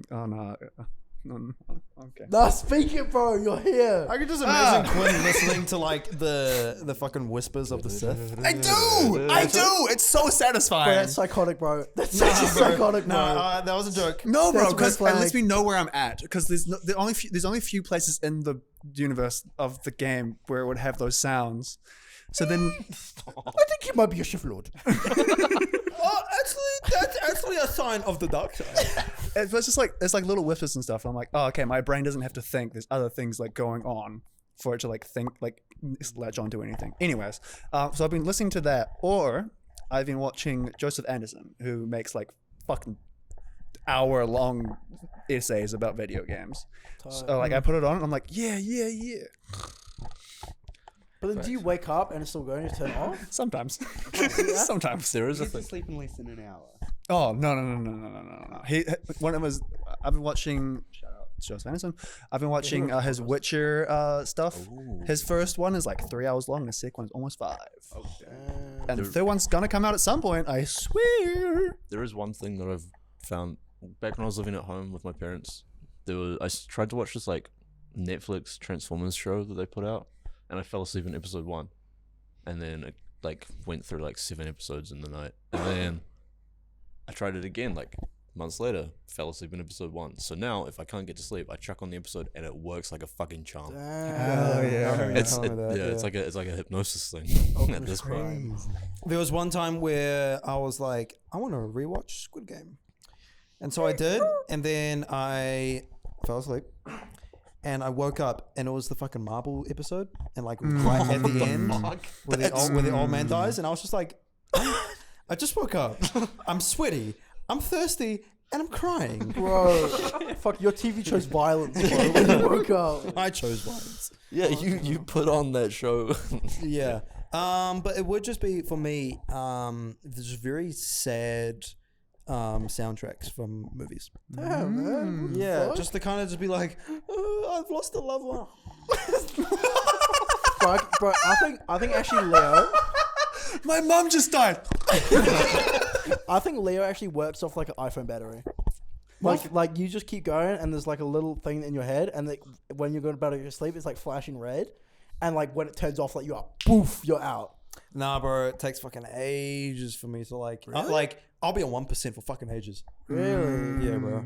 Okay. No, speak it, bro. You're here. I could just imagine Quinn listening to like the fucking whispers of the Sith. I do. It's so Bro, satisfying. that's psychotic, bro. That's actually psychotic, bro. No, that was a joke. No, bro, That's because red at least flag. we know where I'm at. Because there's only few places in the universe of the game where it would have those sounds. So then, I think you might be a Sith Lord. Oh, actually, that's actually a sign of the dark side. it's just like it's like little whispers and stuff. I'm like, oh, okay, my brain doesn't have to think. There's other things like going on for it to like think, like latch onto anything. Anyways, so I've been listening to that, or I've been watching Joseph Anderson, who makes like fucking hour-long essays about video games. So like I put it on, and I'm like, yeah. But then do you wake up and it's still going to turn off? Sometimes, sometimes. There is a You have to thing. sleep in less than an hour. Oh no. One of his. I've been watching. Shout out Joseph Anderson. I've been watching his Witcher stuff. Ooh. His first one is like 3 hours long. The second one's almost 5. And the There- third one's gonna come out at some point. I swear. There is one thing that I've found back when I was living at home with my parents. Tried to watch this like Netflix Transformers show that they put out, and I fell asleep in episode 1, and then it like went through like 7 episodes in the night, and then I tried it again like months later, fell asleep in episode 1. So now if I can't get to sleep, I chuck on the episode and it works like a fucking charm. Damn. yeah. It's telling me that, it's like a hypnosis thing at this point. There was one time where I was like, I want to rewatch Squid Game. And so I did, and then I fell asleep. And I woke up, and it was the fucking marble episode, and like right at the end, where the old man dies, and I was just like, I just woke up, I'm sweaty, I'm thirsty, and I'm crying. Bro, fuck, your TV chose violence, bro, when you woke up. I chose violence. Yeah, you put on that show. Yeah, but it would just be for me. There's very sad soundtracks from movies. Damn, man. What the Yeah, fuck? just to kind of just be like, I've lost a loved one. Fuck, bro, I think actually Leo, My mom just died. I think Leo actually works off like an iPhone battery. Like you just keep going, and there's like a little thing in your head, and like when you're going about to sleep, it's like flashing red, and like when it turns off, like you are poof, you're out. Nah, bro, it takes fucking ages for me to like. I'll be on 1% for fucking ages. Really? Yeah, bro.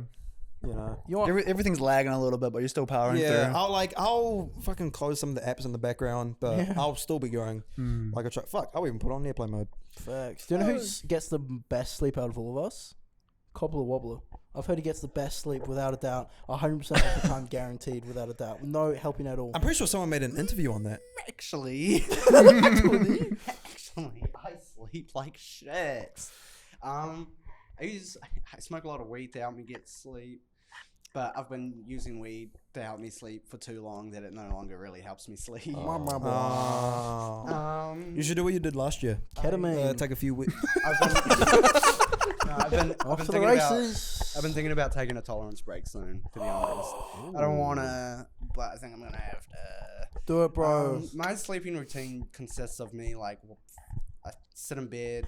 You know. You want Everything's lagging a little bit, but you're still powering Yeah, through. I'll fucking close some of the apps in the background, but Yeah. I'll still be going. Like I try. Fuck, I'll even put on airplane mode. facts. Do you know who gets the best sleep out of all of us? Cobbler Wobbler. I've heard he gets the best sleep without a doubt. 100% of the time guaranteed without a doubt. No helping at all. I'm pretty sure someone made an interview on that. Actually, I sleep like shit. I smoke a lot of weed to help me get sleep, but I've been using weed to help me sleep for too long that it no longer really helps me sleep. You should do what you did last year. Ketamine. Take a few. I've been Off to the thinking races. I've been thinking about taking a tolerance break soon. To be honest, I don't want to, but I think I'm gonna have to. Do it, bro. My sleeping routine consists of me like I sit in bed,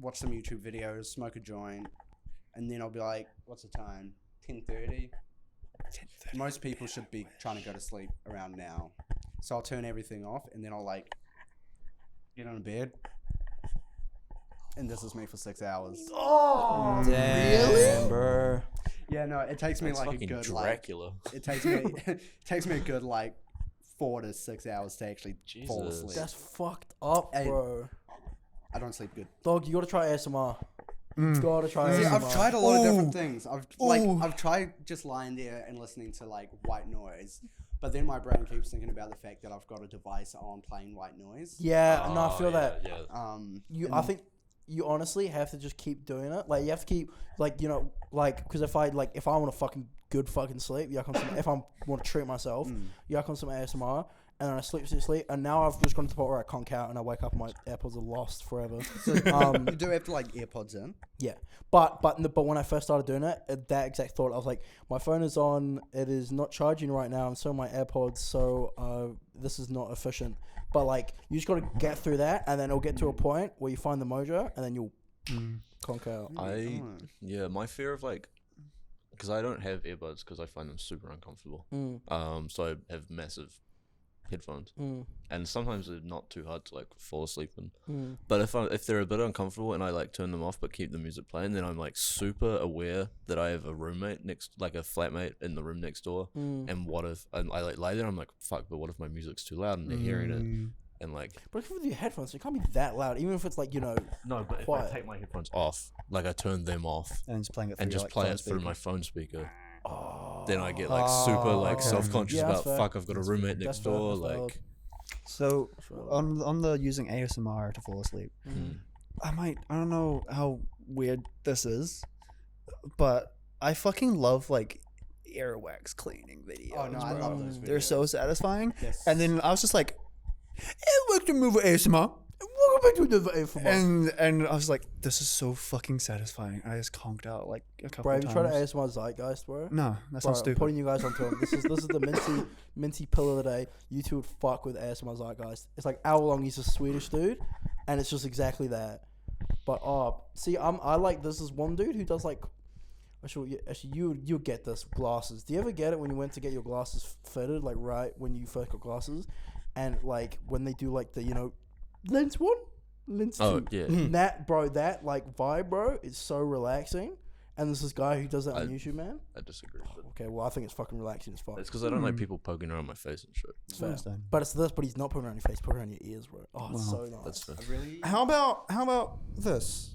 watch some YouTube videos, smoke a joint, and then I'll be like, "What's the time? 10:30." Most people should be trying to go to sleep around now, so I'll turn everything off, and then I'll like get on bed, and this is me for 6 hours. Oh, Damn, bro. Yeah, no, it takes me That's like a fucking good Dracula. it takes me a good like 4 to 6 hours to actually fall Jesus. asleep. that's fucked up, Hey. bro. I don't sleep good. Dog, you gotta try ASMR. Gotta try See, ASMR. I've tried a lot of different things. I've tried just lying there and listening to like white noise, but then my brain keeps thinking about the fact that I've got a device on playing white noise. Yeah, no, I feel that. Yeah. I think you honestly have to just keep doing it. Like you have to keep, like, you know, like, because if I want a fucking good fucking sleep, yuck on some. If I want to treat myself, yuck on some ASMR, and then I sleep, and now I've just gone to the point where I conk out and I wake up and my AirPods are lost forever. You do have to like earpods in. Yeah, but when I first started doing it, that exact thought, I was like, my phone is on, it is not charging right now, and so are my AirPods, so this is not efficient. But like, you just gotta get through that, and then it'll get to a point where you find the mojo, and then you'll conk out. My fear of like, because I don't have earbuds because I find them super uncomfortable. So I have massive headphones, and sometimes they're not too hard to like fall asleep in. But if they're a bit uncomfortable and I like turn them off but keep the music playing, then I'm like super aware that I have a roommate like a flatmate in the room next door. And what if I like lie there? I'm like, fuck. But what if my music's too loud and they're hearing it? And like, But if with your headphones, it can't be that loud, even if it's like, you know. no, but quiet. if I take my headphones off, like I turn them off And just playing it through and your, just like, play phone it through speaker. my phone speaker. Then I get like super like okay. self-conscious Yeah, that's about fair. fuck, I've got a roommate next That's fair, door. that's valid. Like, So on the using ASMR to fall asleep, I don't know how weird this is, but I fucking love like earwax cleaning videos. Oh no, I bro. love those videos. They're so satisfying. Yes. And then I was just like, earwax removal ASMR. Welcome back to the ASMR. And I was like, this is so fucking satisfying. I just conked out like a couple Bro, have of you times. tried ASMR Zeitgeist, bro? No, that Bro, sounds I'm stupid. putting you guys onto it. This is the minty pill of the day. You two would fuck with ASMR Zeitgeist. It's like hour long. He's a Swedish dude, and it's just exactly that. But see, I like this is one dude who does like. Actually, you get this glasses. Do you ever get it when you went to get your glasses fitted? Like right when you first got glasses, and like when they do like the lens 1, lens 2. Oh, yeah. That like vibe, bro, is so relaxing. And there's this guy who does that on YouTube, man. I disagree. But Okay, well, I think it's fucking relaxing as fuck. it's because I don't like people poking around my face and shit. It's fair. understand. But it's this, but he's not putting it on your face, putting it on your ears, bro. Oh, it's so nice. That's fair. Really? How about this?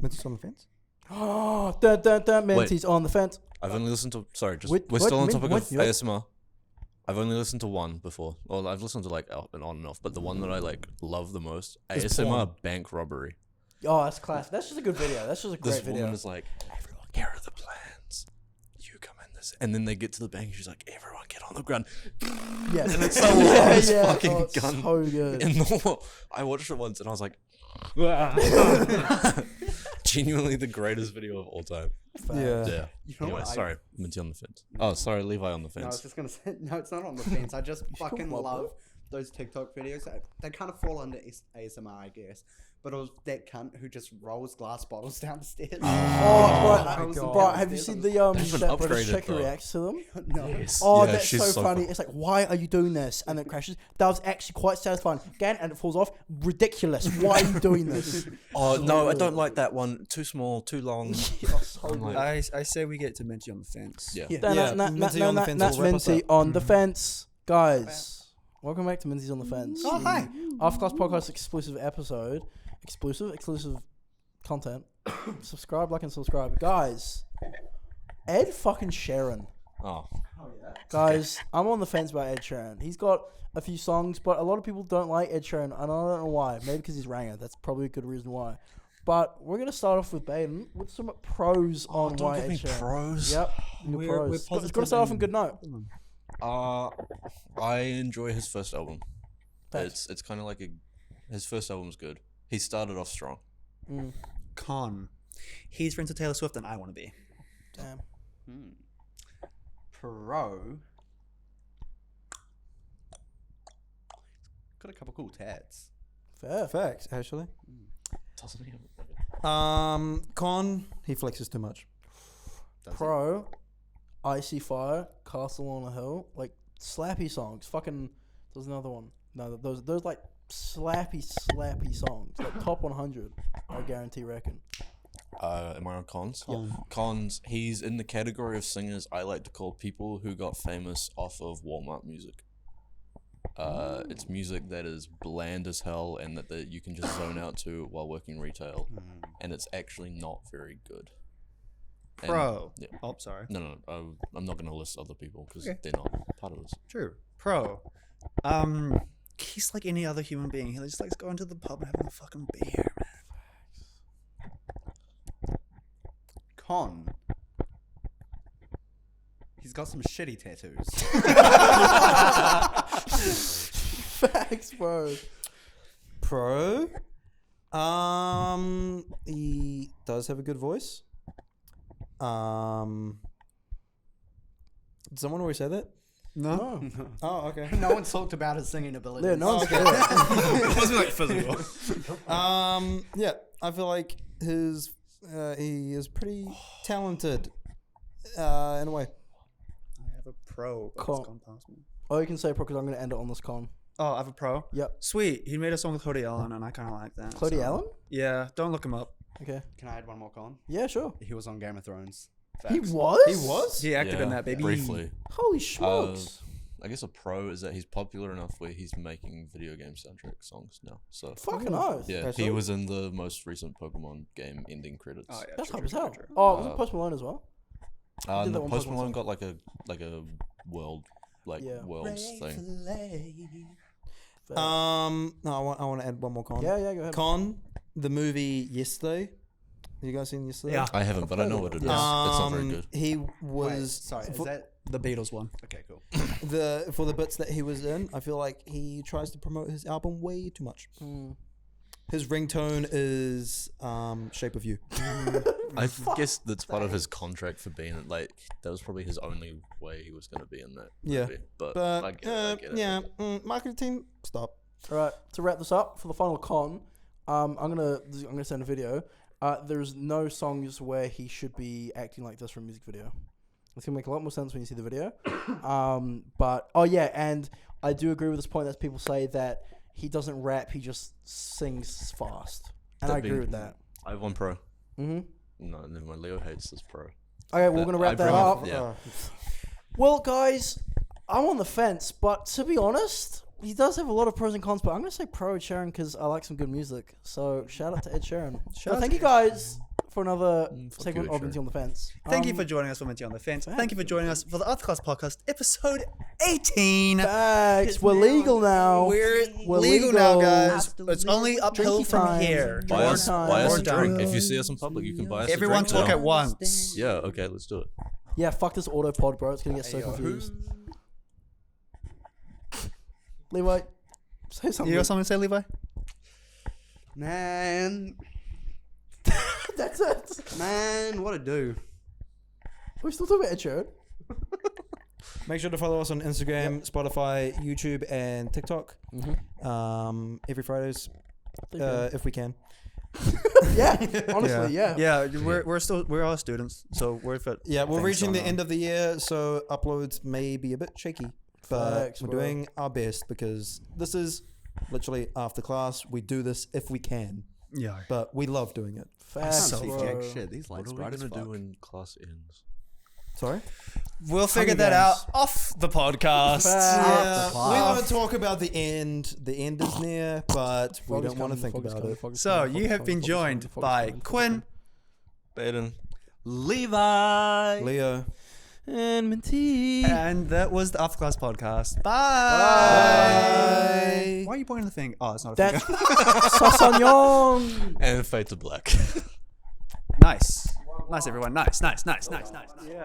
Mentis on the fence. Oh, Mentee's on the fence. I've only listened to. Sorry, just Wait, we're what? still on Min- topic what? of What? ASMR. I've only listened to one before. Well, I've listened to like out and on and off, but the one that I like love the most, ASMR porn. bank robbery. Oh, that's classic. That's just a good video. That's just a great This video. woman is like, everyone, here are the plans. You come in this, and then they get to the bank. And she's like, everyone, get on the ground. Yeah, And it's the loudest fucking oh, it's gun so good. in the world. I watched it once, and I was like, genuinely the greatest video of all time. Yeah. Yeah. You know Anyway, what? sorry, Minty on the fence. Oh, sorry, Levi on the No, I was fence. just gonna say no. It's not on the fence. I just fucking Wobbler. love those TikTok videos. They kind of fall under ASMR, I guess. But it was that cunt who just rolls glass bottles down the stairs. Bro, have you seen the They've been that British upgraded, chick who though. reacts to them? No. Oh, Yeah, that's she's so so funny. fu- It's like, why are you doing this? And then it crashes. That was actually quite satisfying. Again, and it falls off. Ridiculous. Why are you doing this? Oh no, I don't like that one. Too small, too long. I'm like, I say we get to Minty on the fence. yeah. Minty on the fence That's will wrap us Minty up. on the fence, guys. Welcome back to Minty's on the fence. Oh, hi. Afterclass podcast exclusive episode, exclusive content. Subscribe, like, and subscribe, guys. Ed fucking Sheeran, Oh, guys. I'm on the fence about Ed Sheeran. He's got a few songs, but a lot of people don't like Ed Sheeran, and I don't know why. Maybe because he's Ranger. That's probably a good reason why. But we're gonna start off with Baden with some pros on don't why give Ed me Sheeran. pros. Yep, We're pros. It's positive gotta start off on a and- good note. I enjoy his first album. Thanks. It's kind of like his first album's good. He started off strong. Con. He's friends with Taylor Swift and I want to be. Damn. Pro. Got a couple cool tats. Fair. Facts, actually. Doesn't he? Con, he flexes too much. Pro, Icy Fire, Castle on a Hill, like slappy songs. Fucking, there's another one. No, those like slappy songs, like top 100. I guarantee, reckon. Am I on cons? Yeah. Cons. He's in the category of singers I like to call people who got famous off of Walmart music. It's music that is bland as hell and that you can just zone out to while working retail, and it's actually not very good. And- Pro. yeah. Oh, sorry. No, I'm not going to list other people because Okay. they're not part of this. True. Pro. He's like any other human being. He just likes going to the pub and having a fucking beer, man. Con. He's got some shitty tattoos. Facts, bro. Pro, he does have a good voice. Did someone already say that? No. Oh, okay. No one's talked about his singing ability. Yeah, no one's good. It wasn't like physical. Yeah, I feel like he is pretty talented, in a way. I have a pro, but Con. it's gone past me. Oh, you can say pro because I'm going to end it on this con. Oh, I have a pro? Yep. Sweet. He made a song with Cody Allen, and I kind of like that. Cody so- Allen? Yeah, don't look him up. Okay. Can I add one more con? Yeah, sure. He was on Game of Thrones. He Facts. was? He was? He acted in that, baby. Briefly. Holy smokes. I guess a pro is that he's popular enough where he's making video game soundtrack songs now. So Fucking oath. yeah, That's he all. was in the most recent Pokemon game ending credits. Oh, yeah. That's true, hype as true, hell. true, true. Oh, was it Post Malone as well? did And that the one Post Pokemon Malone song. got like a world Yeah. worlds thing. Fair. No, I want to add one more con. Yeah, go ahead. Con, the movie Yesterday. You guys seen Yesterday? Yeah. I haven't, but I know what it is. Yeah. It's not very good. He Wait, was sorry, is for, that The Beatles one. okay? Cool. for the bits that he was in. I feel like he tries to promote his album way too much. His ringtone is "Shape of You." I guess that's part of his contract for being like that was probably his only way he was going to be in that Yeah. movie. But But I get it. yeah, marketing team, stop. All right, to wrap this up for the final con, I'm gonna send a video. There's no songs where he should be acting like this for a music video. It's gonna make a lot more sense when you see the video. But oh yeah, and I do agree with this point that people say that he doesn't rap; he just sings fast, and That I agree being- with that. I have one pro. Mm-hmm. No, never mind. Leo hates this pro. Okay, we're gonna wrap I that bring up. Yeah. Well, guys, I'm on the fence, but to be honest, he does have a lot of pros and cons. But I'm gonna say pro Ed Sheeran because I like some good music. So shout out to Ed Sheeran. Shout out Thank to you guys for another fuck segment you, Ed of Minty Sheeran. on the Fence. Thank you for joining us for Minty on the Fence. Thank you for joining us for the Afterclass podcast, episode 18. Facts. We're legal now. We're We're legal now, legal. guys. It's only uphill Drinky from time. here. Buy us More a time. drink. If you see us in public, you can buy us Everyone a drink. talk now. at once. Yeah, okay, let's do it. Yeah, fuck this auto pod, bro. It's gonna get so confused. Levi, say something. You got something to say, Levi? Man, That's it. man, what a do. We're still talking about Ed Sheeran. Make sure to follow us on Instagram, Spotify, YouTube, and TikTok. Every Fridays, if we can. Yeah, honestly, yeah. Yeah, we're all students, so we're fit. Yeah, we're things reaching the going on. end of the year, so uploads may be a bit shaky, but Facts, we're bro. doing our best because this is literally after class. We do this if we can, Yeah. but we love doing it. Facts, Can't see bro. jack shit. These What lights are we bright as gonna fuck. do when class ends? Sorry? We'll figure Hunger that out Games. off the podcast. Yeah, we class. want to talk about the end. The end is near, but we don't want to think about it. So you have been joined by Quinn, Baden. Levi. Leo. And Minty. and that was the After Class podcast. Bye. Bye. Why are you pointing the thing? Oh, it's not a That's finger. Sasagnon. And Fade to Black. Nice, everyone. Nice. Yeah.